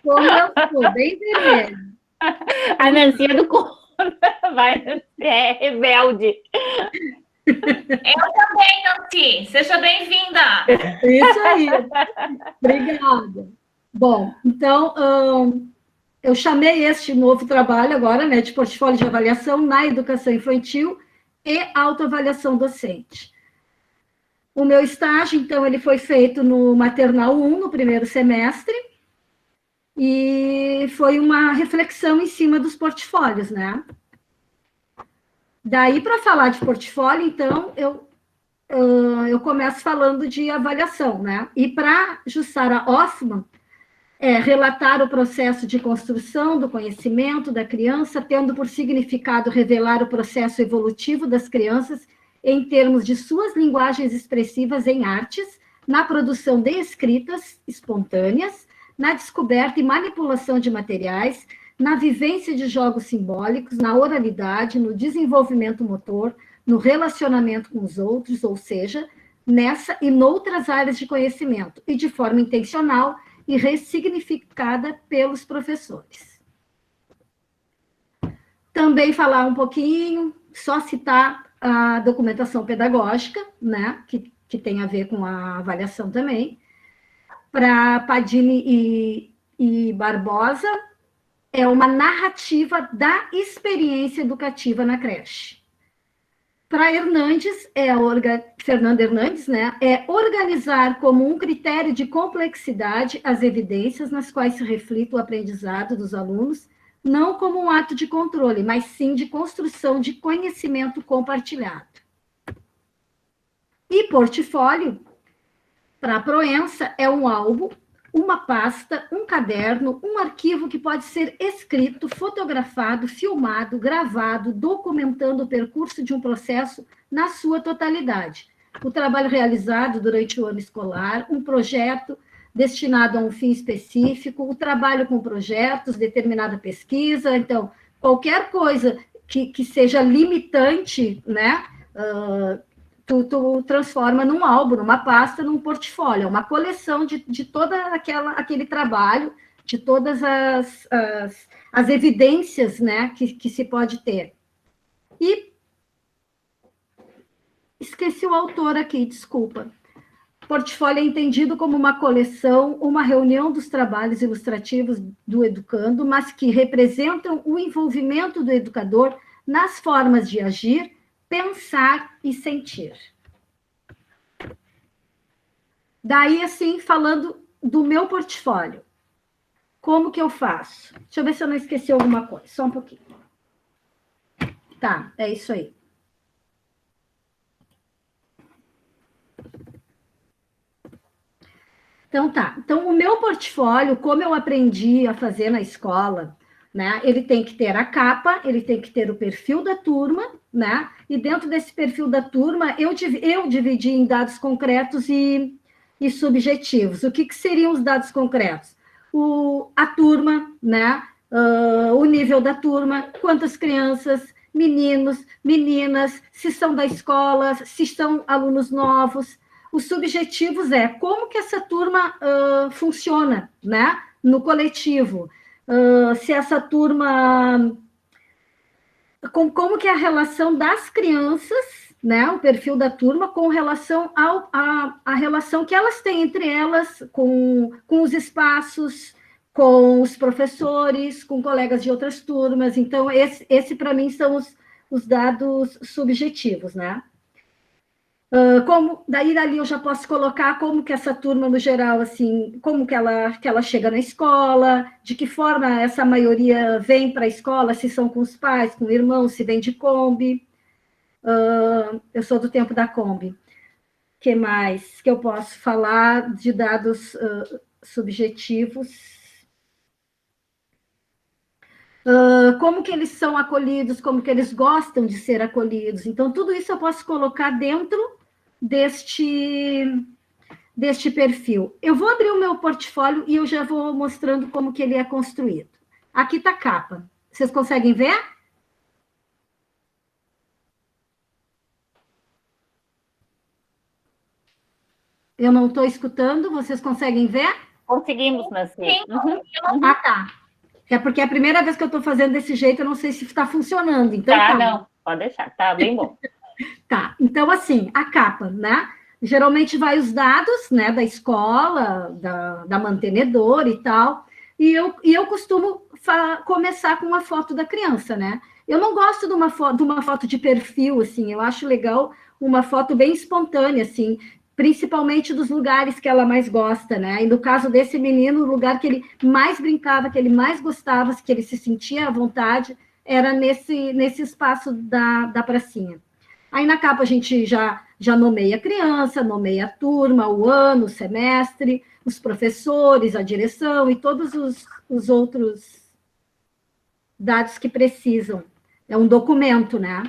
Como eu sou, bem vermelho. A Nancy é do contra, vai, é rebelde. Eu também, Nancy. Seja bem-vinda. Isso aí. Obrigada. Bom, então, eu chamei este novo trabalho agora, né, de portfólio de avaliação na educação infantil e autoavaliação docente. O meu estágio, então, ele foi feito no Maternal 1, no primeiro semestre, e foi uma reflexão em cima dos portfólios, né? Daí, para falar de portfólio, então, eu começo falando de avaliação, né? E para Jussara Hoffmann, relatar o processo de construção do conhecimento da criança, tendo por significado revelar o processo evolutivo das crianças em termos de suas linguagens expressivas em artes, na produção de escritas espontâneas, na descoberta e manipulação de materiais, na vivência de jogos simbólicos, na oralidade, no desenvolvimento motor, no relacionamento com os outros, ou seja, nessa e noutras áreas de conhecimento, e de forma intencional e ressignificada pelos professores. Também falar um pouquinho, só citar a documentação pedagógica, né, que tem a ver com a avaliação também. Para Padini e Barbosa, é uma narrativa da experiência educativa na creche. Para Hernandes, Fernanda Hernandes, né, é organizar como um critério de complexidade as evidências nas quais se reflita o aprendizado dos alunos, não como um ato de controle, mas sim de construção de conhecimento compartilhado. E portfólio, para a Proença, é um álbum, uma pasta, um caderno, um arquivo que pode ser escrito, fotografado, filmado, gravado, documentando o percurso de um processo na sua totalidade. O trabalho realizado durante o ano escolar, um projeto destinado a um fim específico, o trabalho com projetos, determinada pesquisa. Então, qualquer coisa que seja limitante, né, tu transforma num álbum, numa pasta, num portfólio, uma coleção de todo aquele trabalho, de todas as evidências, né, que se pode ter. E esqueci o autor aqui, desculpa. Portfólio é entendido como uma coleção, uma reunião dos trabalhos ilustrativos do educando, mas que representam o envolvimento do educador nas formas de agir, pensar e sentir. Daí, assim, falando do meu portfólio, como que eu faço? Deixa eu ver se eu não esqueci alguma coisa, só um pouquinho. Tá, é isso aí. Então, tá. Então, o meu portfólio, como eu aprendi a fazer na escola, né? Ele tem que ter a capa, ele tem que ter o perfil da turma, né? E dentro desse perfil da turma, eu dividi em dados concretos e subjetivos. O que seriam os dados concretos? A turma, né? O nível da turma, quantas crianças, meninos, meninas, se são da escola, se são alunos novos. Os subjetivos como que essa turma funciona, né? No coletivo. Se essa turma... Como que é a relação das crianças, né? O perfil da turma com relação à relação que elas têm entre elas, com os espaços, com os professores, com colegas de outras turmas. Então, esse para mim, são os dados subjetivos, né? Daí dali eu já posso colocar como que essa turma, no geral, assim, como que ela chega na escola, de que forma essa maioria vem para a escola, se são com os pais, com irmãos, se vem de Kombi. Eu sou do tempo da Kombi. O que mais que eu posso falar de dados subjetivos? Como que eles são acolhidos, como que eles gostam de ser acolhidos. Então, tudo isso eu posso colocar dentro deste perfil. Eu vou abrir o meu portfólio e eu já vou mostrando como que ele é construído. Aqui está a capa. Vocês conseguem ver? Eu não estou escutando, vocês conseguem ver? Conseguimos, Nancy. Uhum. Ah, tá. É porque é a primeira vez que eu estou fazendo desse jeito, eu não sei se está funcionando. Então, tá, não, pode deixar, tá bem bom. Tá, então assim, a capa, né? Geralmente vai os dados, né, da escola, da mantenedora e tal, e eu costumo começar com uma foto da criança, né? Eu não gosto de uma foto de perfil, assim, eu acho legal uma foto bem espontânea, assim, principalmente dos lugares que ela mais gosta, né? E no caso desse menino, o lugar que ele mais brincava, que ele mais gostava, que ele se sentia à vontade, era nesse espaço da pracinha. Aí na capa a gente já nomeia a criança, nomeia a turma, o ano, o semestre, os professores, a direção e todos os outros dados que precisam. É um documento, né?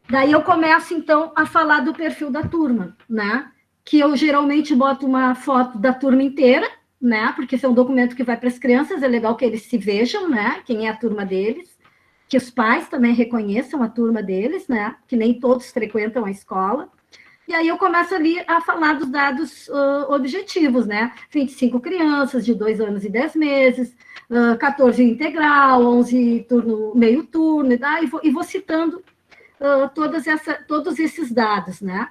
Daí eu começo, então, a falar do perfil da turma, né? Que eu geralmente boto uma foto da turma inteira, né? Porque esse é um documento que vai para as crianças, é legal que eles se vejam, né? Quem é a turma deles, que os pais também reconheçam a turma deles, né? Que nem todos frequentam a escola. E aí eu começo ali a falar dos dados objetivos, né? 25 crianças de 2 anos e 10 meses, 14 integral, 11 turno, meio turno, e vou citando todos esses dados, né?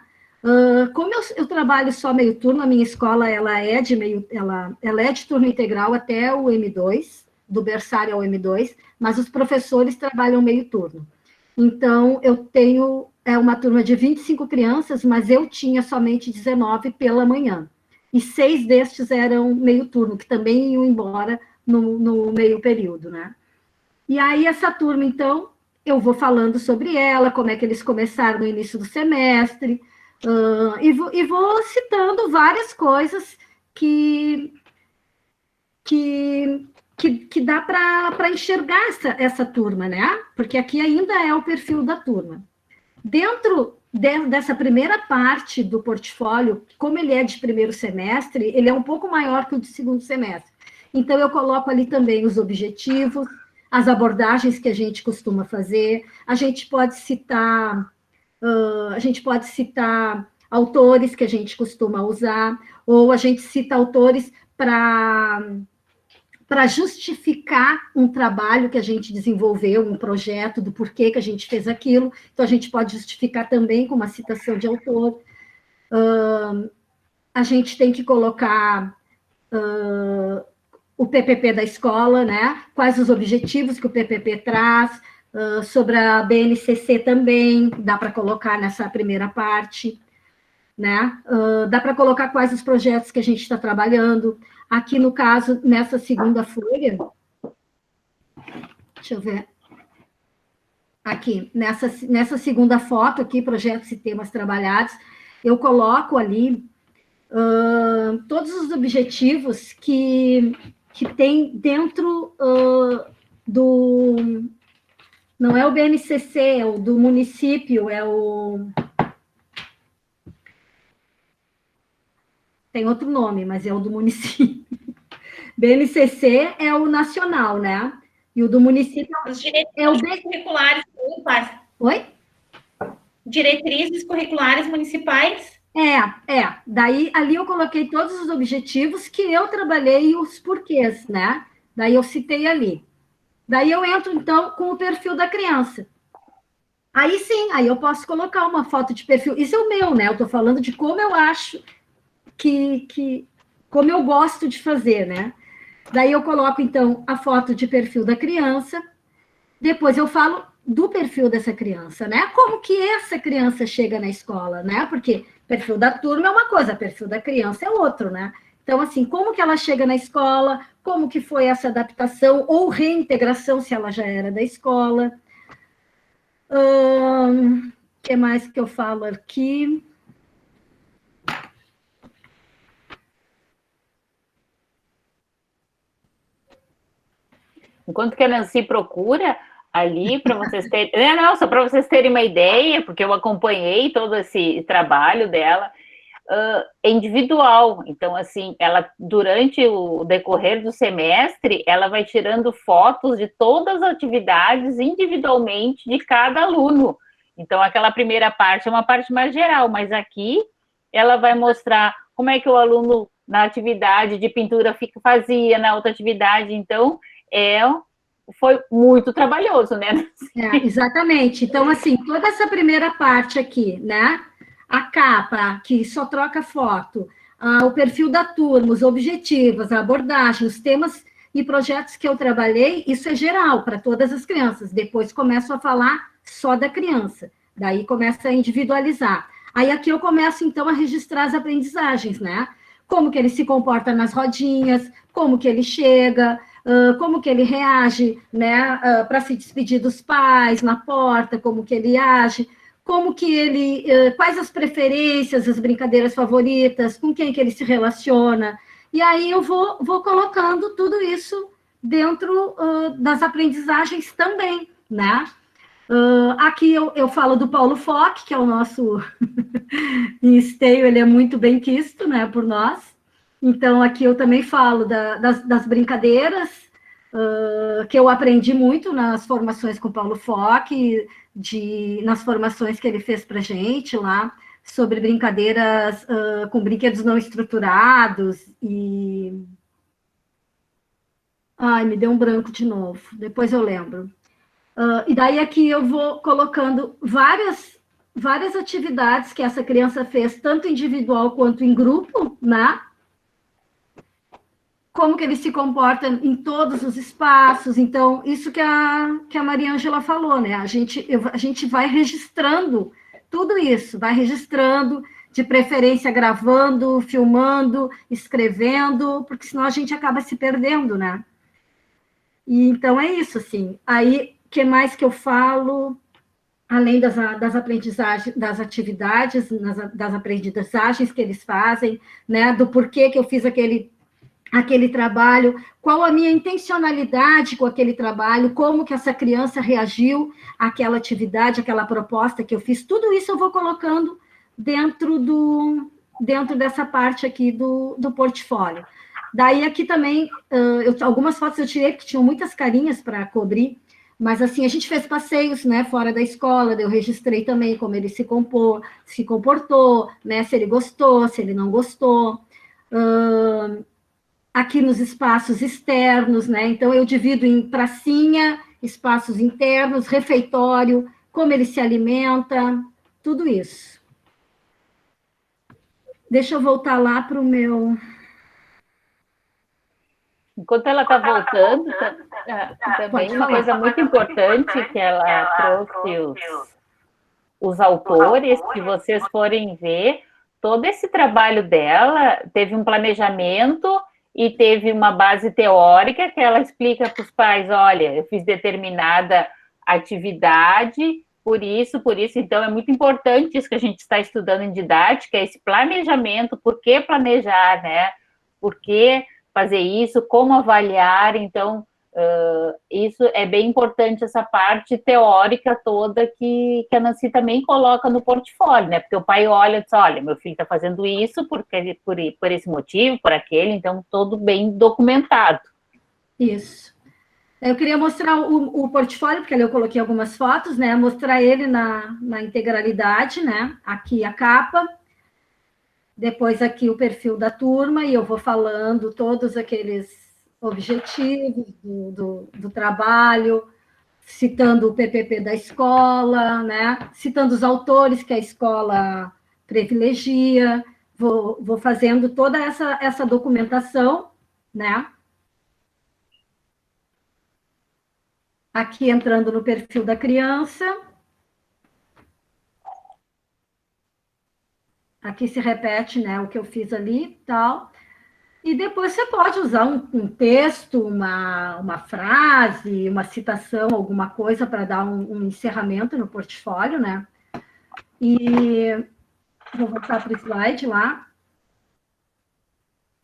Como eu trabalho só meio turno, a minha escola ela é de turno integral até o M2, do berçário ao M2, mas os professores trabalham meio turno. Então, eu tenho uma turma de 25 crianças, mas eu tinha somente 19 pela manhã. E 6 destes eram meio turno, que também iam embora no meio período, né? E aí, essa turma, então, eu vou falando sobre ela, como é que eles começaram no início do semestre, e vou citando várias coisas que dá para enxergar essa turma, né? Porque aqui ainda é o perfil da turma. Dentro dessa primeira parte do portfólio, como ele é de primeiro semestre, ele é um pouco maior que o de segundo semestre. Então, eu coloco ali também os objetivos, as abordagens que a gente costuma fazer, a gente pode citar autores que a gente costuma usar, ou a gente cita autores para justificar um trabalho que a gente desenvolveu, um projeto, do porquê que a gente fez aquilo. Então, a gente pode justificar também com uma citação de autor. A gente tem que colocar o PPP da escola, né? Quais os objetivos que o PPP traz, sobre a BNCC também, dá para colocar nessa primeira parte, né? Dá para colocar quais os projetos que a gente está trabalhando. Aqui, no caso, nessa segunda folha, deixa eu ver, aqui, nessa segunda foto aqui, projetos e temas trabalhados, eu coloco ali todos os objetivos que tem dentro não é o BNCC, é o do município, tem outro nome, mas é o do município. BNCC é o nacional, né? E o do município Os diretrizes curriculares municipais. Oi? Diretrizes curriculares municipais. Daí, ali eu coloquei todos os objetivos que eu trabalhei e os porquês, né? Daí eu citei ali. Daí eu entro, então, com o perfil da criança. Aí sim, aí eu posso colocar uma foto de perfil. Isso é o meu, né? Eu estou falando de como eu acho como eu gosto de fazer, né? Daí eu coloco, então, a foto de perfil da criança, depois eu falo do perfil dessa criança, né? Como que essa criança chega na escola, né? Porque perfil da turma é uma coisa, perfil da criança é outro, né? Então, assim, como que ela chega na escola, como que foi essa adaptação ou reintegração, se ela já era da escola. O que mais que eu falo aqui? Enquanto que a Nancy procura ali, para vocês terem... Não, só para vocês terem uma ideia, porque eu acompanhei todo esse trabalho dela, é individual. Então, assim, ela, durante o decorrer do semestre, ela vai tirando fotos de todas as atividades individualmente de cada aluno. Então, aquela primeira parte é uma parte mais geral, mas aqui ela vai mostrar como é que o aluno, na atividade de pintura, fazia, na outra atividade. Então, é foi muito trabalhoso, né? Exatamente. Então, assim, toda essa primeira parte aqui, né? A capa, que só troca foto, o perfil da turma, os objetivos, a abordagem, os temas e projetos que eu trabalhei, isso é geral para todas as crianças. Depois começo a falar só da criança. Daí começa a individualizar. Aí aqui eu começo, então, a registrar as aprendizagens, né? Como que ele se comporta nas rodinhas, como que ele chega, como que ele reage, né, para se despedir dos pais na porta, como que ele age, como que ele, quais as preferências, as brincadeiras favoritas, com quem que ele se relaciona. E aí eu vou colocando tudo isso dentro das aprendizagens também, né? Aqui eu falo do Paulo Fock, que é o nosso em esteio, ele é muito bem quisto, né, por nós. Então, aqui eu também falo das brincadeiras, que eu aprendi muito nas formações com o Paulo Fock, nas formações que ele fez para a gente lá, sobre brincadeiras com brinquedos não estruturados e... Ai, me deu um branco de novo, depois eu lembro. E daí aqui eu vou colocando várias atividades que essa criança fez, tanto individual quanto em grupo, né? Como que ele se comporta em todos os espaços. Então, isso que a Maria Ângela falou, né? A gente vai registrando tudo isso, vai registrando, de preferência gravando, filmando, escrevendo, porque senão a gente acaba se perdendo, né? E, então, é isso, assim. Aí, o que mais que eu falo? Além das aprendizagens, das atividades, das aprendizagens que eles fazem, né? Do porquê que eu fiz aquele trabalho, qual a minha intencionalidade com aquele trabalho, como que essa criança reagiu àquela atividade, àquela proposta que eu fiz, tudo isso eu vou colocando dentro dessa parte aqui do portfólio. Daí aqui também, algumas fotos eu tirei, porque tinham muitas carinhas para cobrir, mas assim, a gente fez passeios, né, fora da escola, eu registrei também como ele se comportou, né, se ele gostou, se ele não gostou, aqui nos espaços externos, né? Então, eu divido em pracinha, espaços internos, refeitório, como ele se alimenta, tudo isso. Deixa eu voltar lá para o meu... Enquanto ela está voltando, também uma coisa muito importante que ela trouxe os autores, se vocês forem ver, todo esse trabalho dela teve um planejamento e teve uma base teórica que ela explica para os pais, olha, eu fiz determinada atividade, por isso, então é muito importante isso que a gente está estudando em didática, esse planejamento, por que planejar, né? Por que fazer isso, como avaliar, então, isso é bem importante, essa parte teórica toda que a Nancy também coloca no portfólio, né? Porque o pai olha e diz, olha, meu filho está fazendo isso por esse motivo, por aquele, então, todo bem documentado. Isso. Eu queria mostrar o portfólio, porque ali eu coloquei algumas fotos, né? Mostrar ele na integralidade, né? Aqui a capa, depois aqui o perfil da turma, e eu vou falando todos aqueles objetivos do trabalho, citando o PPP da escola, né? Citando os autores que a escola privilegia, vou fazendo toda essa documentação, né? Aqui entrando no perfil da criança. Aqui se repete, né, o que eu fiz ali, tal. E depois você pode usar um texto, uma frase, uma citação, alguma coisa para dar um encerramento no portfólio, né? E vou voltar para o slide lá.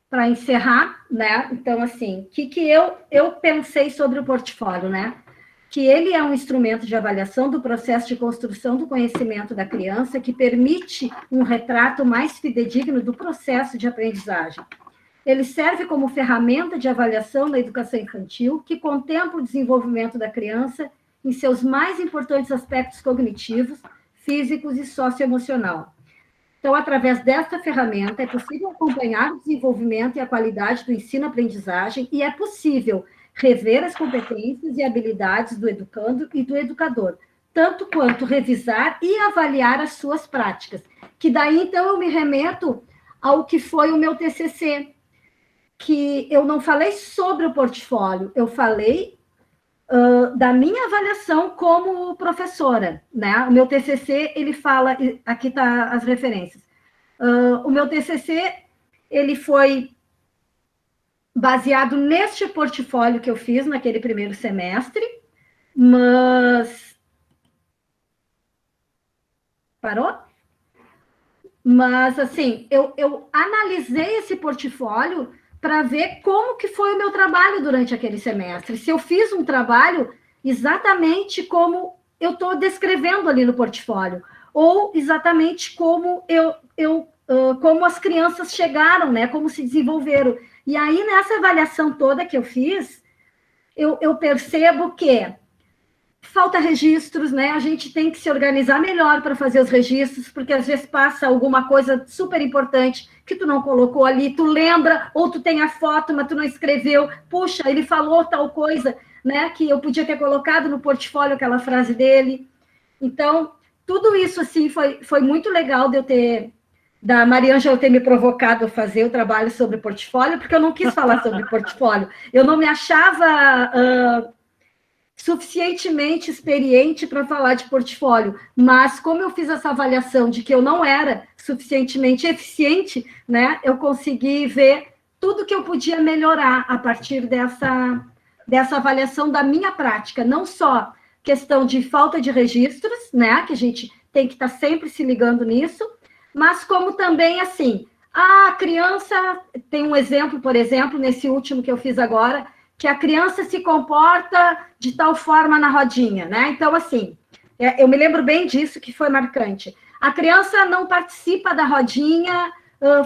Para encerrar, né? Então, assim, o que eu pensei sobre o portfólio, né? Que ele é um instrumento de avaliação do processo de construção do conhecimento da criança que permite um retrato mais fidedigno do processo de aprendizagem. Ele serve como ferramenta de avaliação da educação infantil que contempla o desenvolvimento da criança em seus mais importantes aspectos cognitivos, físicos e socioemocional. Então, através desta ferramenta, é possível acompanhar o desenvolvimento e a qualidade do ensino-aprendizagem e é possível rever as competências e habilidades do educando e do educador, tanto quanto revisar e avaliar as suas práticas. Que daí, então, eu me remeto ao que foi o meu TCC, que eu não falei sobre o portfólio, eu falei da minha avaliação como professora, né? O meu TCC, ele fala, aqui tá as referências. O meu TCC, ele foi baseado neste portfólio que eu fiz naquele primeiro semestre, mas... Parou? Mas, assim, eu analisei esse portfólio para ver como que foi o meu trabalho durante aquele semestre. Se eu fiz um trabalho exatamente como eu estou descrevendo ali no portfólio, ou exatamente como como as crianças chegaram, né? Como se desenvolveram. E aí, nessa avaliação toda que eu fiz, eu percebo que falta registros, né? A gente tem que se organizar melhor para fazer os registros, porque às vezes passa alguma coisa super importante que tu não colocou ali, tu lembra, ou tu tem a foto, mas tu não escreveu. Puxa, ele falou tal coisa, né? Que eu podia ter colocado no portfólio aquela frase dele. Então, tudo isso, assim, foi muito legal da Mariângela ter me provocado a fazer o trabalho sobre portfólio, porque eu não quis falar sobre portfólio. Eu não me achava suficientemente experiente para falar de portfólio, mas como eu fiz essa avaliação de que eu não era suficientemente eficiente, né, eu consegui ver tudo que eu podia melhorar a partir dessa avaliação da minha prática, não só questão de falta de registros, né, que a gente tem que estar sempre se ligando nisso, mas como também, assim, a criança, tem um exemplo, por exemplo, nesse último que eu fiz agora, que a criança se comporta de tal forma na rodinha, né? Então, assim, eu me lembro bem disso, que foi marcante. A criança não participa da rodinha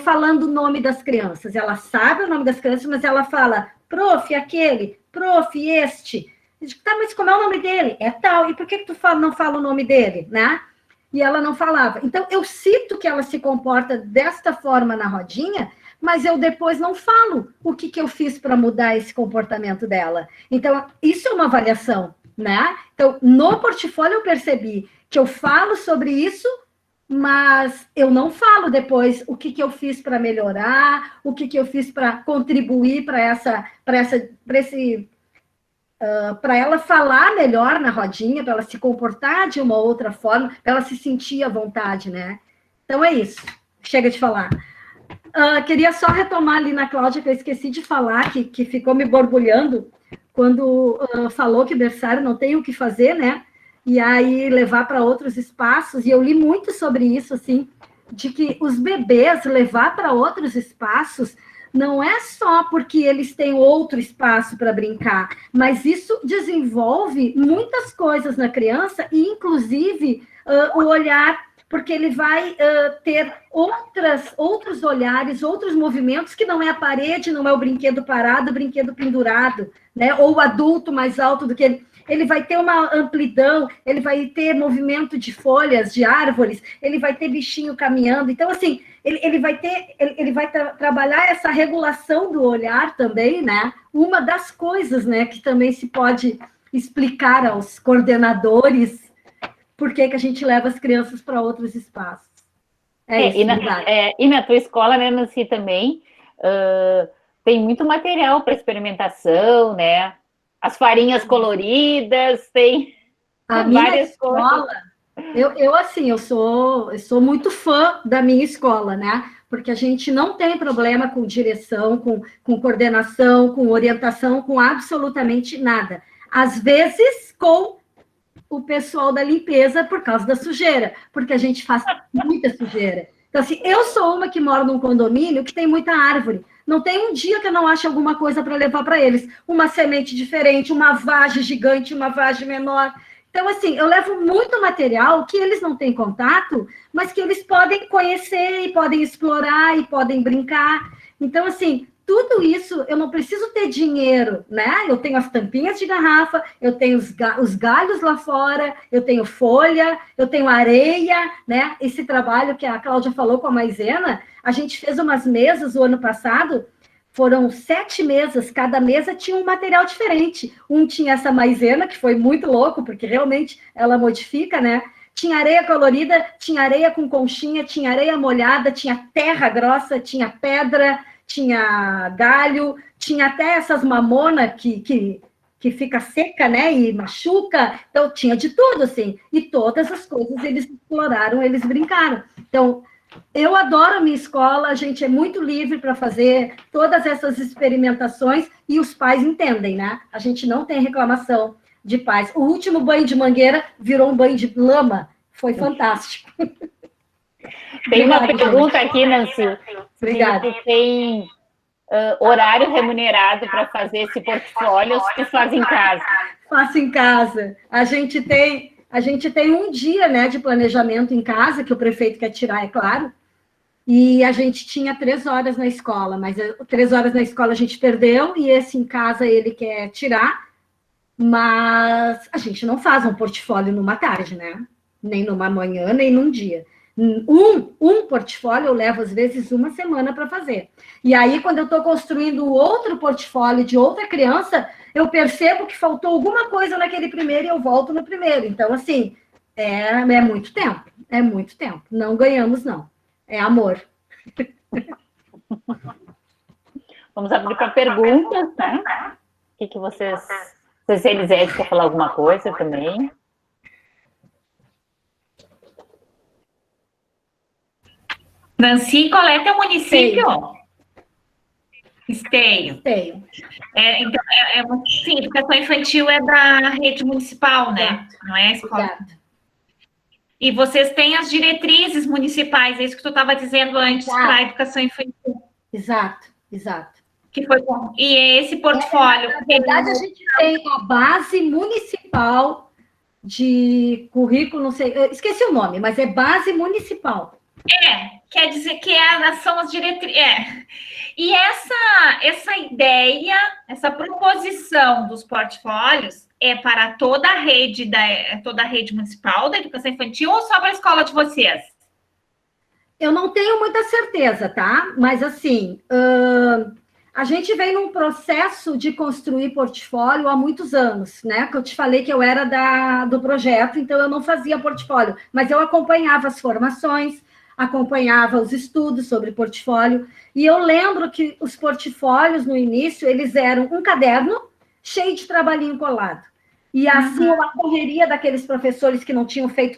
falando o nome das crianças. Ela sabe o nome das crianças, mas ela fala, prof, aquele, prof, este. Eu digo, tá, mas como é o nome dele? É tal. E por que tu não fala o nome dele, né? E ela não falava. Então, eu cito que ela se comporta desta forma na rodinha, mas eu depois não falo o que eu fiz para mudar esse comportamento dela. Então, isso é uma avaliação, né? Então, no portfólio eu percebi que eu falo sobre isso, mas eu não falo depois o que eu fiz para melhorar, o que eu fiz para contribuir para ela falar melhor na rodinha, para ela se comportar de uma outra forma, para ela se sentir à vontade, né? Então, é isso. Chega de falar. Queria só retomar ali na Cláudia, que eu esqueci de falar, que ficou me borbulhando, quando falou que berçário não tem o que fazer, né? E aí levar para outros espaços, e eu li muito sobre isso, assim, de que os bebês levar para outros espaços não é só porque eles têm outro espaço para brincar, mas isso desenvolve muitas coisas na criança, e inclusive o olhar, porque ele vai ter outros olhares, outros movimentos, que não é a parede, não é o brinquedo parado, o brinquedo pendurado, né? Ou o adulto mais alto do que ele. Ele vai ter uma amplidão, ele vai ter movimento de folhas, de árvores, ele vai ter bichinho caminhando. Então, assim, ele vai trabalhar essa regulação do olhar também, né? Uma das coisas, né, que também se pode explicar aos coordenadores por que a gente leva as crianças para outros espaços. Isso, e na tua escola, né, Nancy, também tem muito material para experimentação, né? As farinhas coloridas, tem várias coisas. Eu sou muito fã da minha escola, né? Porque a gente não tem problema com direção, com coordenação, com orientação, com absolutamente nada. Às vezes, com o pessoal da limpeza por causa da sujeira, porque a gente faz muita sujeira. Então, assim, eu sou uma que mora num condomínio que tem muita árvore. Não tem um dia que eu não ache alguma coisa para levar para eles. Uma semente diferente, uma vagem gigante, uma vagem menor. Então, assim, eu levo muito material que eles não têm contato, mas que eles podem conhecer e podem explorar e podem brincar. Então, assim, tudo isso, eu não preciso ter dinheiro, né? Eu tenho as tampinhas de garrafa, eu tenho os galhos lá fora, eu tenho folha, eu tenho areia, né? Esse trabalho que a Cláudia falou com a Maisena, a gente fez umas mesas o ano passado Foram 7 mesas, cada mesa tinha um material diferente. Um tinha essa maisena, que foi muito louco, porque realmente ela modifica, né? Tinha areia colorida, tinha areia com conchinha, tinha areia molhada, tinha terra grossa, tinha pedra, tinha galho, tinha até essas mamonas que fica seca, né, e machuca. Então, tinha de tudo, assim. E todas as coisas eles exploraram, eles brincaram. Então, eu adoro a minha escola, a gente é muito livre para fazer todas essas experimentações e os pais entendem, né? A gente não tem reclamação de pais. O último banho de mangueira virou um banho de lama, foi fantástico. Tem uma Obrigada, pergunta gente. aqui, Nancy. Obrigada. Se tu tem horário remunerado para fazer esse portfólio, ou se tu faz em casa? Faço em casa. A gente tem um dia, né, de planejamento em casa, que o prefeito quer tirar, é claro, e a gente tinha 3 horas na escola, mas 3 horas na escola a gente perdeu, e esse em casa ele quer tirar, mas a gente não faz um portfólio numa tarde, né? Nem numa manhã, nem num dia. Um portfólio eu levo, às vezes, 1 semana para fazer. E aí, quando eu estou construindo outro portfólio de outra criança, eu percebo que faltou alguma coisa naquele primeiro e eu volto no primeiro. Então, assim, é muito tempo. É muito tempo. Não ganhamos, não. É amor. Vamos abrir para perguntas, né? O que vocês... Se a Elisete quer falar alguma coisa também. Nancy, qual é teu município? Esteio. Tenho. Então, sim, educação infantil é da rede municipal, né? Não é a escola. Exato. E vocês têm as diretrizes municipais, é isso que tu estava dizendo antes, para a educação infantil. Exato, exato. Que foi bom. E esse portfólio... Na verdade, a gente tem a base municipal de currículo, não sei, eu esqueci o nome, mas é base municipal. Quer dizer que são as diretrizes. E essa ideia, essa proposição dos portfólios é para toda a rede municipal da educação infantil ou só para a escola de vocês? Eu não tenho muita certeza, tá? Mas assim, a gente vem num processo de construir portfólio há muitos anos, né? Que eu te falei que eu era do projeto, então eu não fazia portfólio, mas eu acompanhava as formações, acompanhava os estudos sobre portfólio, e eu lembro que os portfólios, no início, eles eram um caderno cheio de trabalhinho colado. E assim, uma correria daqueles professores que não tinham feito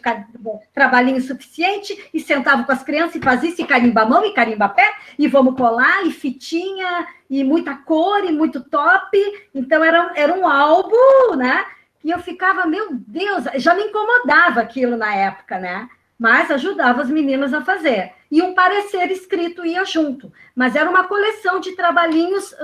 trabalhinho suficiente, e sentavam com as crianças e faziam isso, e carimba a mão, e carimba a pé, e vamos colar, e fitinha, e muita cor, e muito top. Então, era um álbum, né? E eu ficava, meu Deus, já me incomodava aquilo na época, né? Mas ajudava as meninas a fazer. E um parecer escrito ia junto. Mas era uma coleção de trabalhinhos.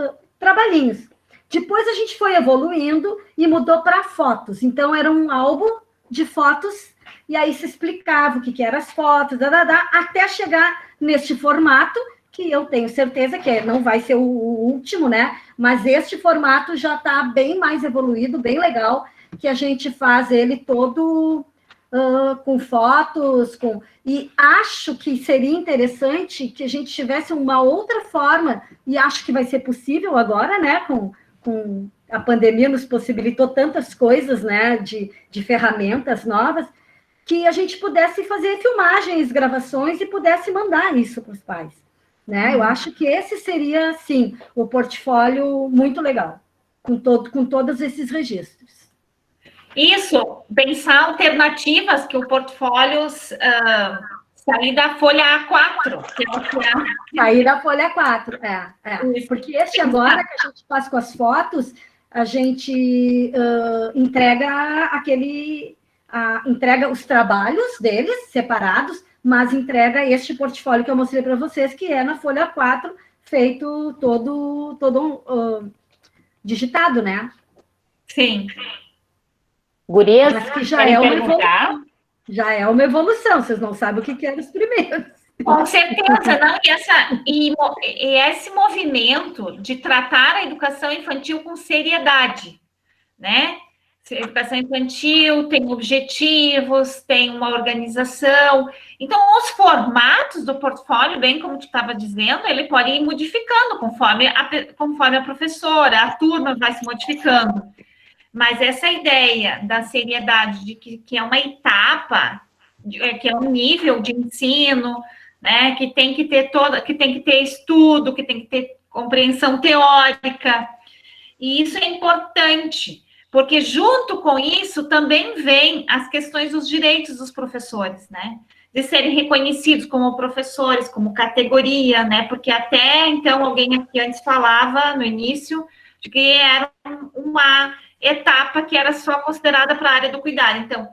Depois a gente foi evoluindo e mudou para fotos. Então, era um álbum de fotos, e aí se explicava o que eram as fotos, até chegar neste formato, que eu tenho certeza que não vai ser o último, né? Mas este formato já está bem mais evoluído, bem legal, que a gente faz ele todo... com fotos, e acho que seria interessante que a gente tivesse uma outra forma, e acho que vai ser possível agora, né, com a pandemia nos possibilitou tantas coisas, né, de ferramentas novas, que a gente pudesse fazer filmagens, gravações, e pudesse mandar isso para os pais, né? Eu acho que esse seria, sim, o portfólio muito legal, com todos esses registros. Isso, pensar alternativas que o portfólio sair da folha A4. Sair da folha A4, porque esse agora que a gente faz com as fotos, a gente entrega entrega os trabalhos deles separados, mas entrega este portfólio que eu mostrei para vocês, que é na folha A4, feito todo digitado, né? Sim. Gurias, mas que já é uma evolução. Já é uma evolução, vocês não sabem o que eram os primeiros. Com certeza, não. E esse movimento de tratar a educação infantil com seriedade, né? Educação infantil tem objetivos, tem uma organização. Então, os formatos do portfólio, bem como tu estava dizendo, ele pode ir modificando conforme a professora, a turma vai se modificando. Mas essa ideia da seriedade, de que é uma etapa, que é um nível de ensino, né, que tem que ter estudo, que tem que ter compreensão teórica, e isso é importante, porque junto com isso também vem as questões dos direitos dos professores, né, de serem reconhecidos como professores, como categoria, né, porque até então alguém aqui antes falava, no início, de que era uma etapa que era só considerada para a área do cuidado. Então,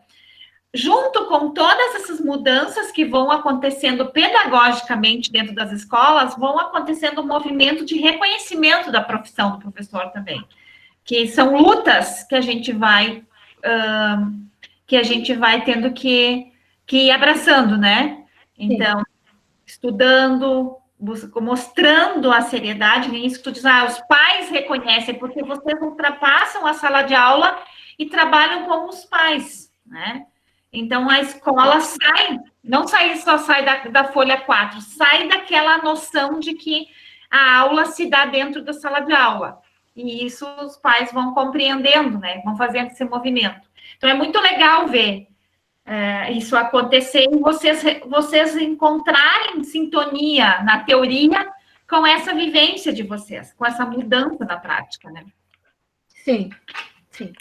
junto com todas essas mudanças que vão acontecendo pedagogicamente dentro das escolas, vão acontecendo um movimento de reconhecimento da profissão do professor também, que são lutas que a gente vai tendo que ir abraçando, né? Então, estudando, mostrando a seriedade, nem isso que tu diz, os pais reconhecem, porque vocês ultrapassam a sala de aula e trabalham como os pais, né? Então, a escola só sai da folha 4, sai daquela noção de que a aula se dá dentro da sala de aula. E isso os pais vão compreendendo, né? Vão fazendo esse movimento. Então, é muito legal ver isso acontecer e vocês encontrarem sintonia na teoria com essa vivência de vocês, com essa mudança na prática, né? Sim, sim.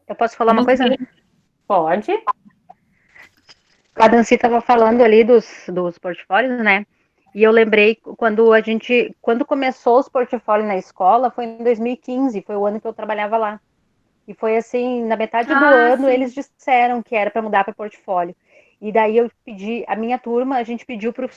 Eu posso falar uma coisa? Pode. A Dancy estava falando ali dos portfólios, né? E eu lembrei quando começou os portfólios na escola, foi em 2015, foi o ano que eu trabalhava lá. E foi assim, na metade do ano, eles disseram que era para mudar para portfólio. E daí eu pedi, a minha turma, a gente pediu para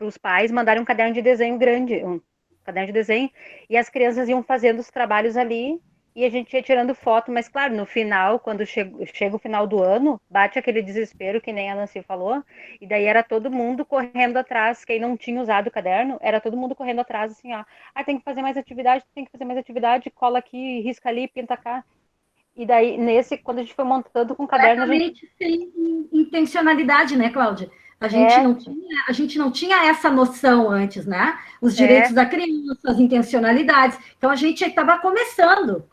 os pais mandarem um caderno de desenho grande, um caderno de desenho, e as crianças iam fazendo os trabalhos ali, e a gente ia tirando foto, mas claro, no final, quando chega o final do ano, bate aquele desespero, que nem a Nancy falou, e daí era todo mundo correndo atrás, quem não tinha usado o caderno, era todo mundo correndo atrás, assim, ó, tem que fazer mais atividade, cola aqui, risca ali, pinta cá. E daí, quando a gente foi montando com o caderno... sem intencionalidade, né, Cláudia? A gente não tinha essa noção antes, né? Os direitos da criança, as intencionalidades. Então, a gente estava começando.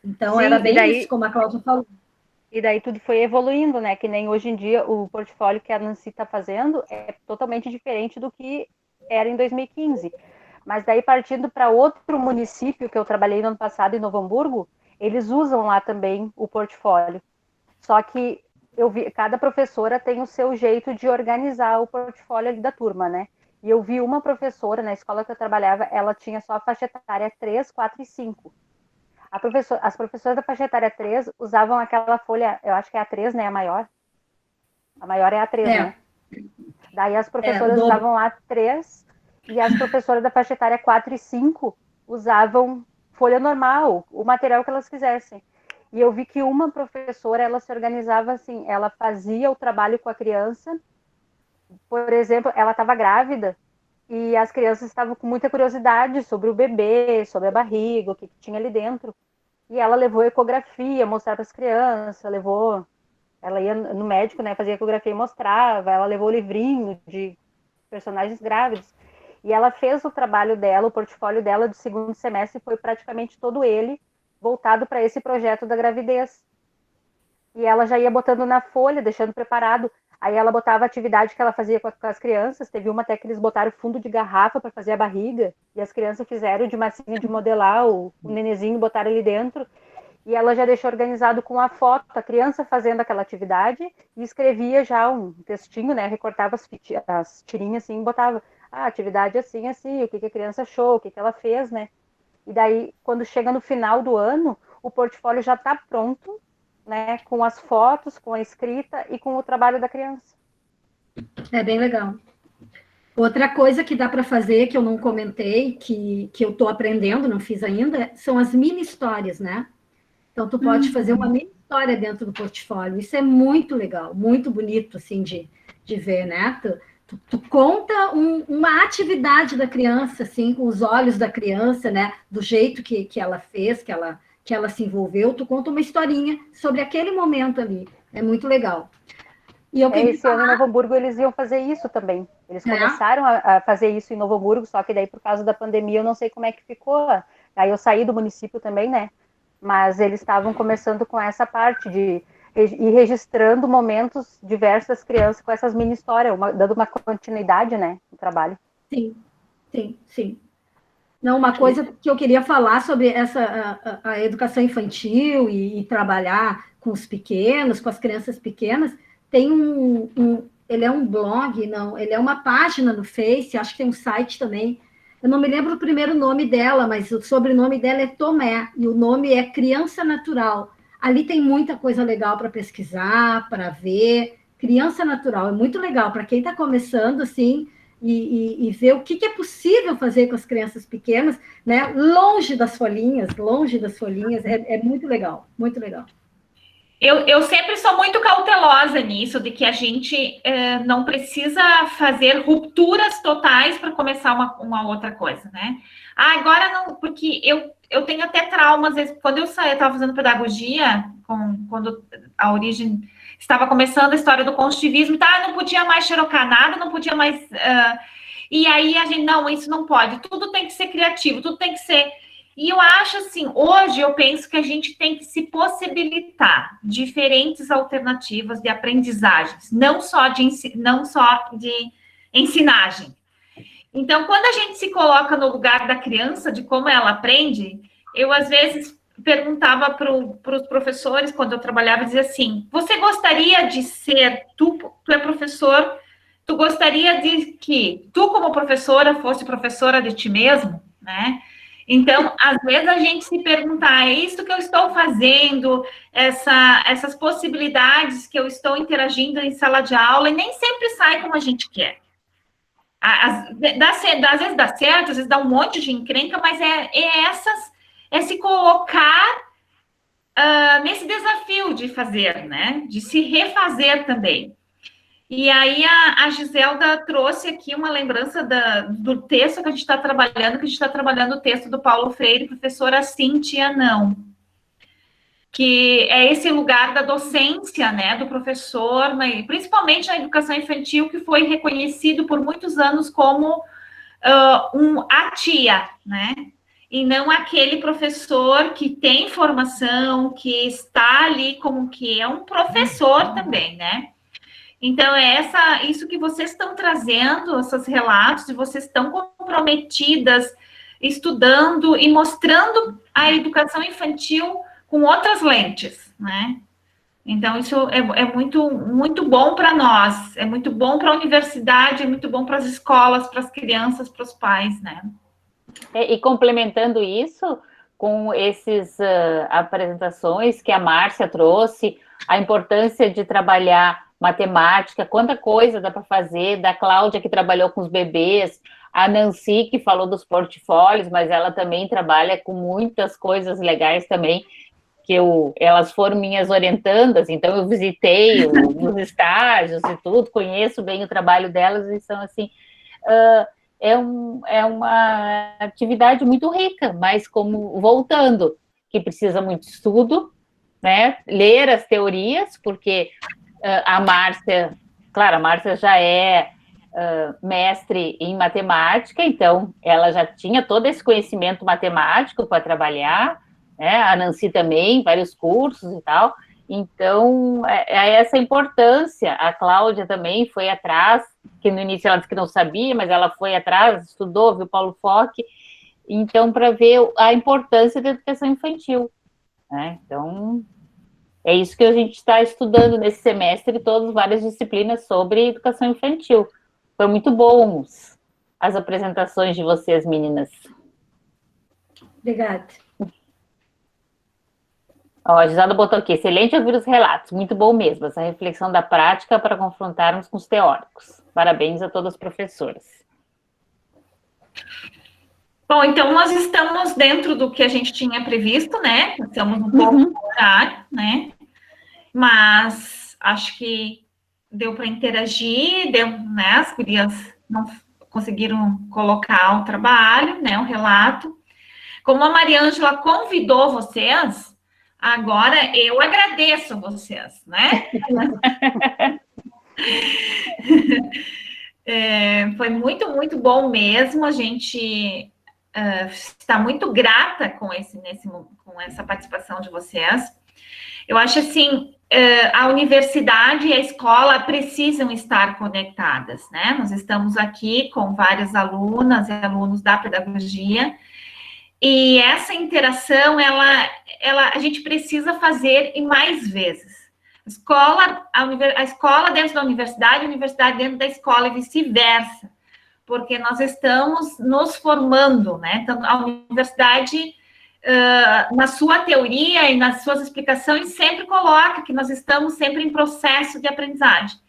Então, Sim, era bem isso, como a Cláudia falou. E daí tudo foi evoluindo, né? Que nem hoje em dia o portfólio que a Nancy está fazendo é totalmente diferente do que era em 2015. Mas daí, partindo para outro município que eu trabalhei no ano passado, em Novo Hamburgo, eles usam lá também o portfólio. Só que eu vi, cada professora tem o seu jeito de organizar o portfólio ali da turma, né? E eu vi uma professora na escola que eu trabalhava, ela tinha só a faixa etária 3, 4 e 5. As professoras da faixa etária 3 usavam aquela folha, eu acho que é a 3, né? A maior. A maior é a 3, né? Daí as professoras usavam a 3 e as professoras da faixa etária 4 e 5 usavam folha normal, o material que elas quisessem. E eu vi que uma professora, ela se organizava assim, ela fazia o trabalho com a criança, por exemplo, ela estava grávida e as crianças estavam com muita curiosidade sobre o bebê, sobre a barriga, o que tinha ali dentro. E ela levou ecografia, mostrar para as crianças, ela ia no médico, né, fazia ecografia e mostrava, ela levou o livrinho de personagens grávidos. E ela fez o trabalho dela, o portfólio dela do segundo semestre foi praticamente todo ele voltado para esse projeto da gravidez. E ela já ia botando na folha, deixando preparado. Aí ela botava a atividade que ela fazia com as crianças. Teve uma até que eles botaram fundo de garrafa para fazer a barriga. E as crianças fizeram de massinha de modelar o nenenzinho, botaram ali dentro. E ela já deixou organizado com a foto, a criança fazendo aquela atividade. E escrevia já um textinho, né? Recortava as tirinhas assim e botava atividade assim, assim, o que a criança achou, o que ela fez, né? E daí, quando chega no final do ano, o portfólio já está pronto, né, com as fotos, com a escrita e com o trabalho da criança. É bem legal. Outra coisa que dá para fazer, que eu não comentei, que eu estou aprendendo, não fiz ainda, são as mini histórias, né? Então, tu pode fazer uma mini história dentro do portfólio. Isso é muito legal, muito bonito, assim, de ver, né? Tu conta uma atividade da criança, assim, com os olhos da criança, né? Do jeito que ela fez, que ela se envolveu. Tu conta uma historinha sobre aquele momento ali. É muito legal. E eu queria Esse ano em Novo Hamburgo eles iam fazer isso também. Eles começaram a fazer isso em Novo Hamburgo, só que daí por causa da pandemia eu não sei como é que ficou. Aí eu saí do município também, né? Mas eles estavam começando com essa parte de ir registrando momentos diversos das crianças com essas mini histórias, dando uma continuidade, né, no trabalho. Sim, sim, sim. Não, uma coisa que eu queria falar sobre a educação infantil e trabalhar com os pequenos, com as crianças pequenas, tem ele é um blog, não, ele é uma página no Face, acho que tem um site também. Eu não me lembro o primeiro nome dela, mas o sobrenome dela é Tomé, e o nome é Criança Natural. Ali tem muita coisa legal para pesquisar, para ver. Criança Natural é muito legal para quem está começando, assim, e ver o que é possível fazer com as crianças pequenas, né? Longe das folhinhas, é muito legal, muito legal. Eu sempre sou muito cautelosa nisso, de que a gente não precisa fazer rupturas totais para começar uma outra coisa, né? Agora não, porque eu tenho até trauma, às vezes, quando eu estava fazendo pedagogia, quando a origem estava começando a história do construtivismo, tá? Não podia mais xerocar nada, não podia mais... e aí a gente, não, isso não pode, tudo tem que ser criativo, tudo tem que ser... E eu acho assim, hoje eu penso que a gente tem que se possibilitar diferentes alternativas de aprendizagens, não só de ensinagem. Então, quando a gente se coloca no lugar da criança, de como ela aprende, eu às vezes perguntava para os professores, quando eu trabalhava, dizia assim, você gostaria de ser, tu é professor, tu gostaria de que tu como professora fosse professora de ti mesmo, né? Então, às vezes a gente se perguntar, é isso que eu estou fazendo, essas possibilidades que eu estou interagindo em sala de aula, e nem sempre sai como a gente quer. Às vezes dá certo, às vezes dá um monte de encrenca, mas é se colocar nesse desafio de fazer, né? De se refazer também. E aí a Giselda trouxe aqui uma lembrança do texto que a gente está trabalhando o texto do Paulo Freire, professora Sim, tia não, que é esse lugar da docência, né, do professor, principalmente na educação infantil, que foi reconhecido por muitos anos como a tia, né, e não aquele professor que tem formação, que está ali como que é um professor também, né. Então, isso que vocês estão trazendo, esses relatos, e vocês estão comprometidas, estudando e mostrando a educação infantil com outras lentes, né? Então, isso é muito, muito bom para nós, é muito bom para a universidade, é muito bom para as escolas, para as crianças, para os pais, né? E complementando isso, com essas apresentações que a Márcia trouxe, a importância de trabalhar matemática, quanta coisa dá para fazer, da Cláudia que trabalhou com os bebês, a Nancy que falou dos portfólios, mas ela também trabalha com muitas coisas legais também, que elas foram minhas orientandas, então eu visitei os estágios e tudo, conheço bem o trabalho delas, e são assim, é uma atividade muito rica, mas como voltando, que precisa muito estudo, né, ler as teorias, porque a Márcia, claro, a Márcia já é mestre em matemática, então ela já tinha todo esse conhecimento matemático para trabalhar, né? A Nancy também, vários cursos e tal, então é essa importância. A Cláudia também foi atrás, que no início ela disse que não sabia, mas ela foi atrás, estudou, viu Paulo Foch, então para ver a importância da educação infantil, né? Então é isso que a gente está estudando nesse semestre, todas várias disciplinas sobre educação infantil. Foi muito bom as apresentações de vocês, meninas. Obrigada. Ó, a Giselda botou aqui, excelente ouvir os relatos, muito bom mesmo, essa reflexão da prática para confrontarmos com os teóricos. Parabéns a todas as professoras. Bom, então nós estamos dentro do que a gente tinha previsto, né? Estamos um pouco no horário, né? Mas acho que deu para interagir, né, as gurias não conseguiram colocar o trabalho, né, o relato. Como a Mariângela convidou vocês, agora eu agradeço vocês, né? Foi muito, muito bom mesmo. A gente está muito grata com essa participação de vocês. Eu acho assim, a universidade e a escola precisam estar conectadas, né? Nós estamos aqui com várias alunas e alunos da pedagogia, e essa interação, a gente precisa fazer e mais vezes. A escola dentro da universidade, a universidade dentro da escola e vice-versa, porque nós estamos nos formando, né? Então, a universidade, na sua teoria e nas suas explicações, sempre coloca que nós estamos sempre em processo de aprendizagem.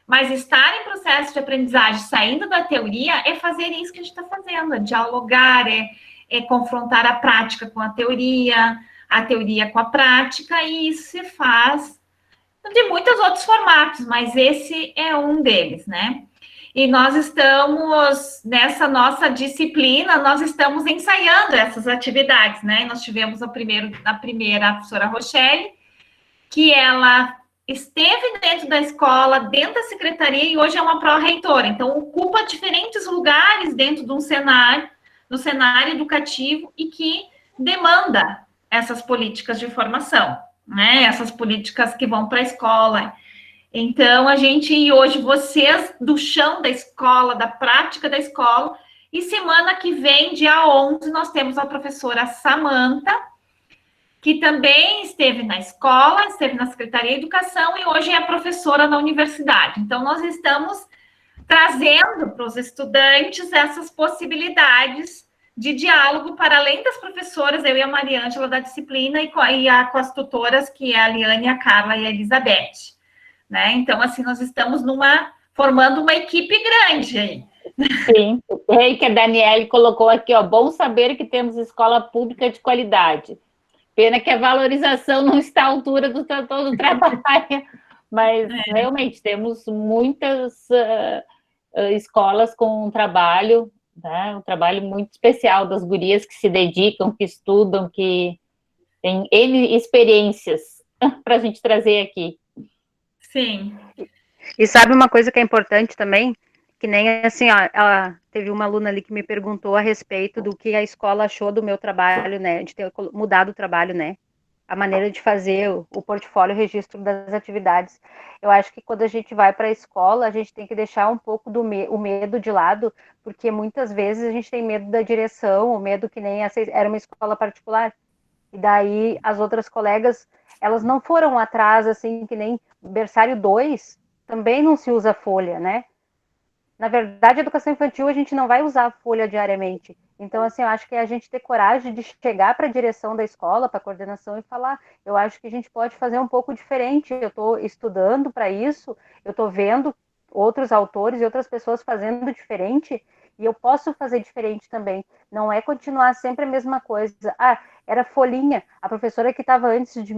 Mas estar em processo de aprendizagem, saindo da teoria, é fazer isso que a gente está fazendo, é dialogar, é confrontar a prática com a teoria com a prática, e isso se faz de muitos outros formatos, mas esse é um deles, né? E nós estamos, nessa nossa disciplina, nós estamos ensaiando essas atividades, né? Nós tivemos a primeira, a professora Rochelle, que ela esteve dentro da escola, dentro da secretaria, e hoje é uma pró-reitora, então ocupa diferentes lugares dentro de um cenário, no cenário educativo, e que demanda essas políticas de formação, né? Essas políticas que vão para a escola. Então, e hoje, vocês do chão da escola, da prática da escola, e semana que vem, dia 11, nós temos a professora Samanta, que também esteve na escola, esteve na Secretaria de Educação, e hoje é professora na universidade. Então, nós estamos trazendo para os estudantes essas possibilidades de diálogo para além das professoras, eu e a Mariângela da disciplina, e com as tutoras, que é a Liane, a Carla e a Elizabeth, né? Então, assim, nós estamos formando uma equipe grande aí. Sim, que a Daniele colocou aqui, ó, bom saber que temos escola pública de qualidade. Pena que a valorização não está à altura do todo o trabalho, mas realmente temos muitas escolas com um trabalho muito especial das gurias que se dedicam, que estudam, que tem N experiências para a gente trazer aqui. Sim. E sabe uma coisa que é importante também? Que nem assim, ó, teve uma aluna ali que me perguntou a respeito do que a escola achou do meu trabalho, né? De ter mudado o trabalho, né? A maneira de fazer o portfólio, o registro das atividades. Eu acho que quando a gente vai para a escola, a gente tem que deixar um pouco o medo de lado, porque muitas vezes a gente tem medo da direção, o medo que nem essa era uma escola particular. E daí as outras colegas, elas não foram atrás, assim, que nem berçário 2, também não se usa folha, né? Na verdade, a educação infantil a gente não vai usar folha diariamente. Então, assim, eu acho que é a gente ter coragem de chegar para a direção da escola, para a coordenação e falar, eu acho que a gente pode fazer um pouco diferente. Eu estou estudando para isso, eu estou vendo outros autores e outras pessoas fazendo diferente, e eu posso fazer diferente também. Não é continuar sempre a mesma coisa. Era folhinha. A professora que estava antes de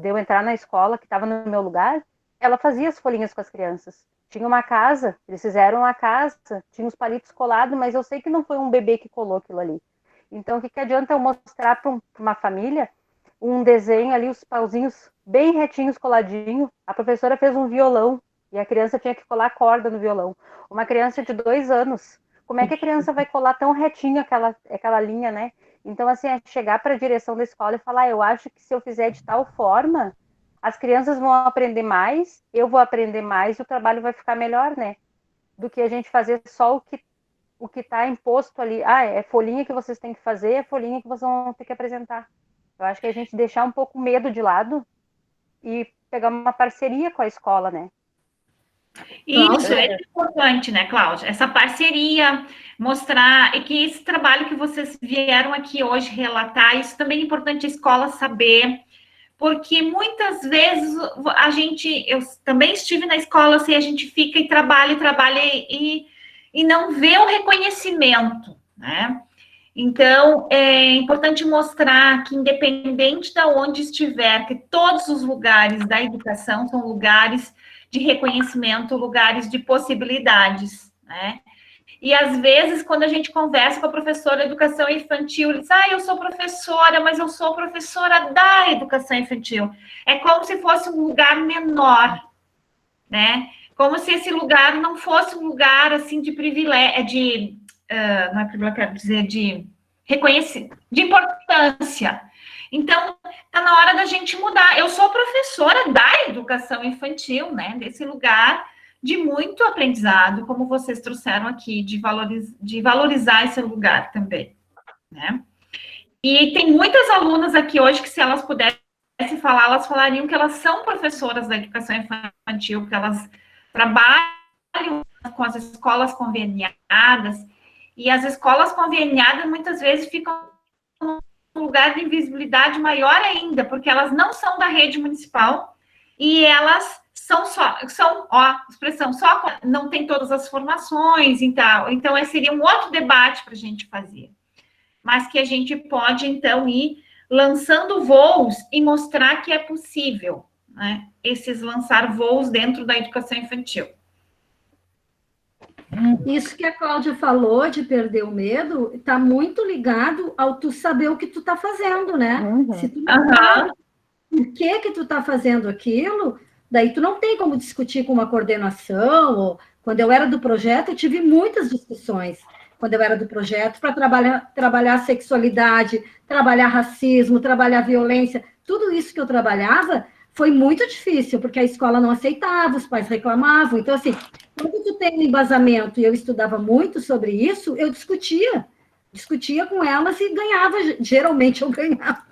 eu entrar na escola, que estava no meu lugar, ela fazia as folhinhas com as crianças. Tinha uma casa, eles fizeram uma casa, tinha os palitos colados, mas eu sei que não foi um bebê que colou aquilo ali. Então, o que adianta eu mostrar para uma família um desenho ali, os pauzinhos bem retinhos, coladinhos? A professora fez um violão e a criança tinha que colar corda no violão. Uma criança de 2 anos, como é que a criança vai colar tão retinho aquela linha, né? Então, assim, é chegar para a direção da escola e falar, eu acho que se eu fizer de tal forma, as crianças vão aprender mais, eu vou aprender mais e o trabalho vai ficar melhor, né? Do que a gente fazer só o que está imposto ali. É folhinha que vocês têm que fazer, é folhinha que vocês vão ter que apresentar. Eu acho que a gente deixar um pouco o medo de lado e pegar uma parceria com a escola, né? Isso é importante, né, Cláudia? Essa parceria, mostrar, e que esse trabalho que vocês vieram aqui hoje relatar, isso também é importante a escola saber, porque muitas vezes eu também estive na escola, assim, a gente fica e trabalha e não vê o reconhecimento, né? Então, é importante mostrar que, independente de onde estiver, que todos os lugares da educação são lugares de reconhecimento, lugares de possibilidades, né? E, às vezes, quando a gente conversa com a professora de educação infantil, ele diz, eu sou professora, mas eu sou professora da educação infantil. É como se fosse um lugar menor, né? Como se esse lugar não fosse um lugar, assim, de privilégio, não é privilégio, quero dizer, de reconhecimento, de importância. Então, está na hora da gente mudar. Eu sou professora da educação infantil, né? Desse lugar de muito aprendizado, como vocês trouxeram aqui, de valorizar esse lugar também, né? E tem muitas alunas aqui hoje que, se elas pudessem falar, elas falariam que elas são professoras da educação infantil, que elas trabalham com as escolas conveniadas, e as escolas conveniadas muitas vezes ficam num lugar de invisibilidade maior ainda, porque elas não são da rede municipal e elas não tem todas as formações e tal. Então, esse seria um outro debate para a gente fazer. Mas que a gente pode, então, ir lançando voos e mostrar que é possível, né? Esses lançar voos dentro da educação infantil. Isso que a Cláudia falou de perder o medo está muito ligado ao tu saber o que tu está fazendo, né? Se tu não sabe por que tu está fazendo aquilo, daí tu não tem como discutir com uma coordenação. Ou, quando eu era do projeto, eu tive muitas discussões. Quando eu era do projeto, para trabalhar sexualidade, trabalhar racismo, trabalhar violência, tudo isso que eu trabalhava foi muito difícil, porque a escola não aceitava, os pais reclamavam. Então, assim, quando tu tem um embasamento, e eu estudava muito sobre isso, eu discutia com elas e ganhava, geralmente eu ganhava.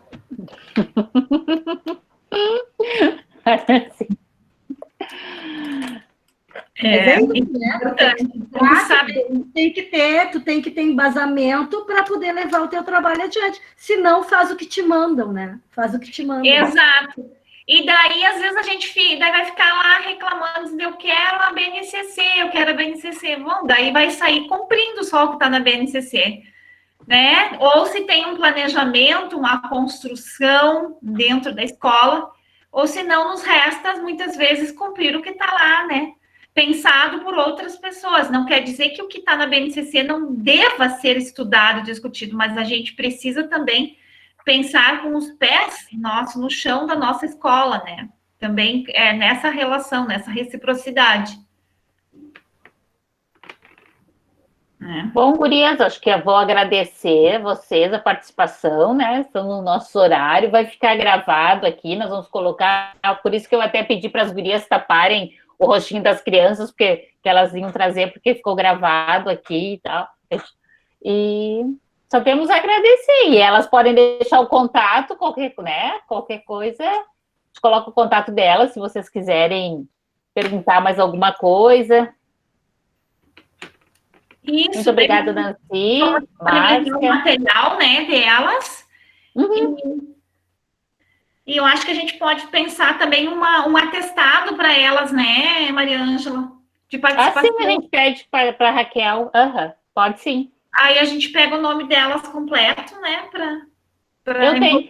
Tu tem que ter embasamento para poder levar o teu trabalho adiante. Senão, faz o que te mandam, né? Faz o que te mandam. Exato. E daí, às vezes, a gente vai ficar lá reclamando, dizendo, eu quero a BNCC, eu quero a BNCC. Bom, daí vai sair cumprindo só o que está na BNCC, né? Ou se tem um planejamento, uma construção dentro da escola, ou se não, nos resta, muitas vezes, cumprir o que está lá, né? Pensado por outras pessoas. Não quer dizer que o que está na BNCC não deva ser estudado, discutido, mas a gente precisa também pensar com os pés no chão da nossa escola, né? Também é nessa relação, nessa reciprocidade. Bom, gurias, acho que eu vou agradecer vocês a participação, né? Estão no nosso horário, vai ficar gravado aqui, nós vamos colocar, por isso que eu até pedi para as gurias taparem o rostinho das crianças, que elas iam trazer, porque ficou gravado aqui e tal. E só temos a agradecer, e elas podem deixar o contato, qualquer coisa, a gente coloca o contato delas, se vocês quiserem perguntar mais alguma coisa. Isso, muito obrigada, Nancy. O material, né, delas. E eu acho que a gente pode pensar também um atestado para elas, né, Maria Ângela? De participação. Sim, a gente pede para a Raquel. Pode sim. Aí a gente pega o nome delas completo, né? Eu tenho.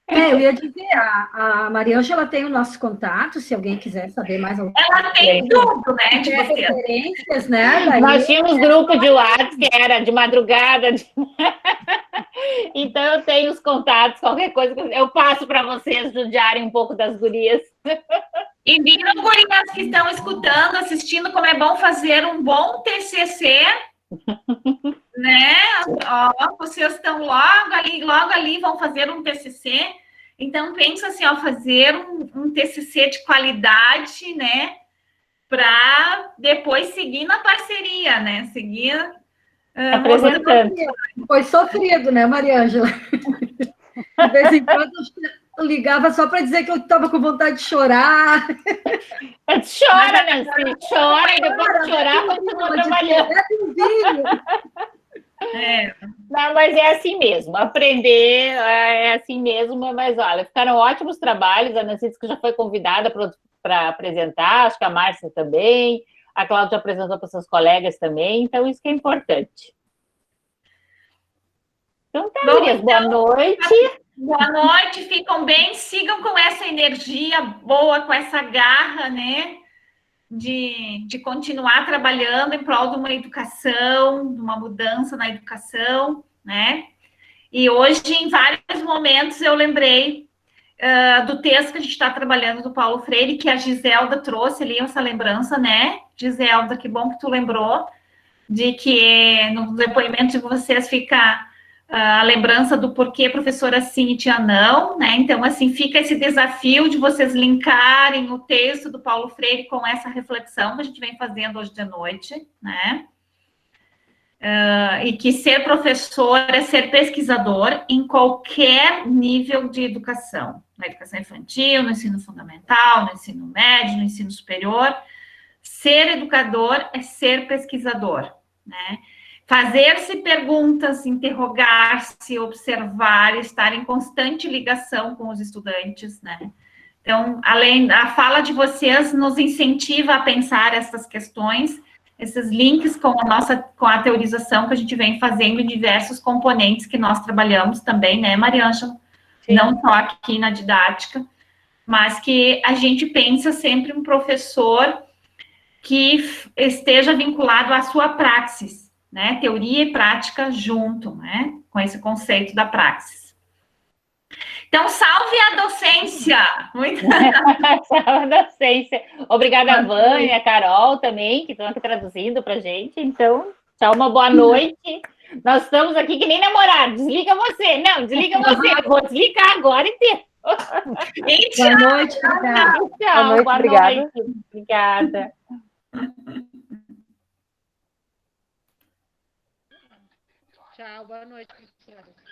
Eu ia dizer, a Maria Ângela tem o nosso contato, se alguém quiser saber mais alguma coisa. Ela tem tudo, né? De referências, né? Daí... Nós tínhamos grupo de WhatsApp que era de madrugada. Então eu tenho os contatos, qualquer coisa eu passo para vocês judiarem um pouco das gurias. E viram, gurias que estão escutando, assistindo, como é bom fazer um bom TCC, né? Ó, vocês estão logo ali vão fazer um TCC. Então, pensa assim, fazer um TCC de qualidade, né? Para depois seguir na parceria, né? Seguir apresentando. Foi sofrido, né, Maria Ângela? De vez em quando eu ligava só para dizer que eu estava com vontade de chorar. Chora, Nancy, chora, e depois de chorar, continua trabalhando. Não, mas é assim mesmo, aprender é assim mesmo, mas olha, ficaram ótimos trabalhos, a Nancy disse que já foi convidada para apresentar, acho que a Márcia também, a Cláudia apresentou para seus colegas também, então isso que é importante. Então tá, gurias, boa noite. Boa noite, ficam bem, sigam com essa energia boa, com essa garra, né? De continuar trabalhando em prol de uma educação, de uma mudança na educação, né? E hoje, em vários momentos, eu lembrei do texto que a gente está trabalhando do Paulo Freire, que a Giselda trouxe ali, essa lembrança, né? Giselda, que bom que tu lembrou, de que no depoimento de vocês fica a lembrança do porquê professora sim e tia não, né? Então, assim, fica esse desafio de vocês linkarem o texto do Paulo Freire com essa reflexão que a gente vem fazendo hoje de noite, né? E que ser professor é ser pesquisador em qualquer nível de educação, na educação infantil, no ensino fundamental, no ensino médio, no ensino superior. Ser educador é ser pesquisador, né? Fazer-se perguntas, interrogar-se, observar, estar em constante ligação com os estudantes, né? Então, além a fala de vocês nos incentiva a pensar essas questões, esses links com a teorização que a gente vem fazendo em diversos componentes que nós trabalhamos também, né, Mariângela? Não só aqui na didática, mas que a gente pensa sempre um professor que esteja vinculado à sua praxis, né? Teoria e prática junto, né? Com esse conceito da praxis. Então, salve a docência! Muito... Salve a docência. Obrigada, Vânia, Carol também, que estão aqui traduzindo para a gente. Então, tchau, uma boa noite. Nós estamos aqui que nem namorados. Desliga você. Não, desliga você. Eu vou desligar agora inteiro. Boa noite, obrigada. Tchau, boa noite. Obrigada. Tchau, boa noite, professora.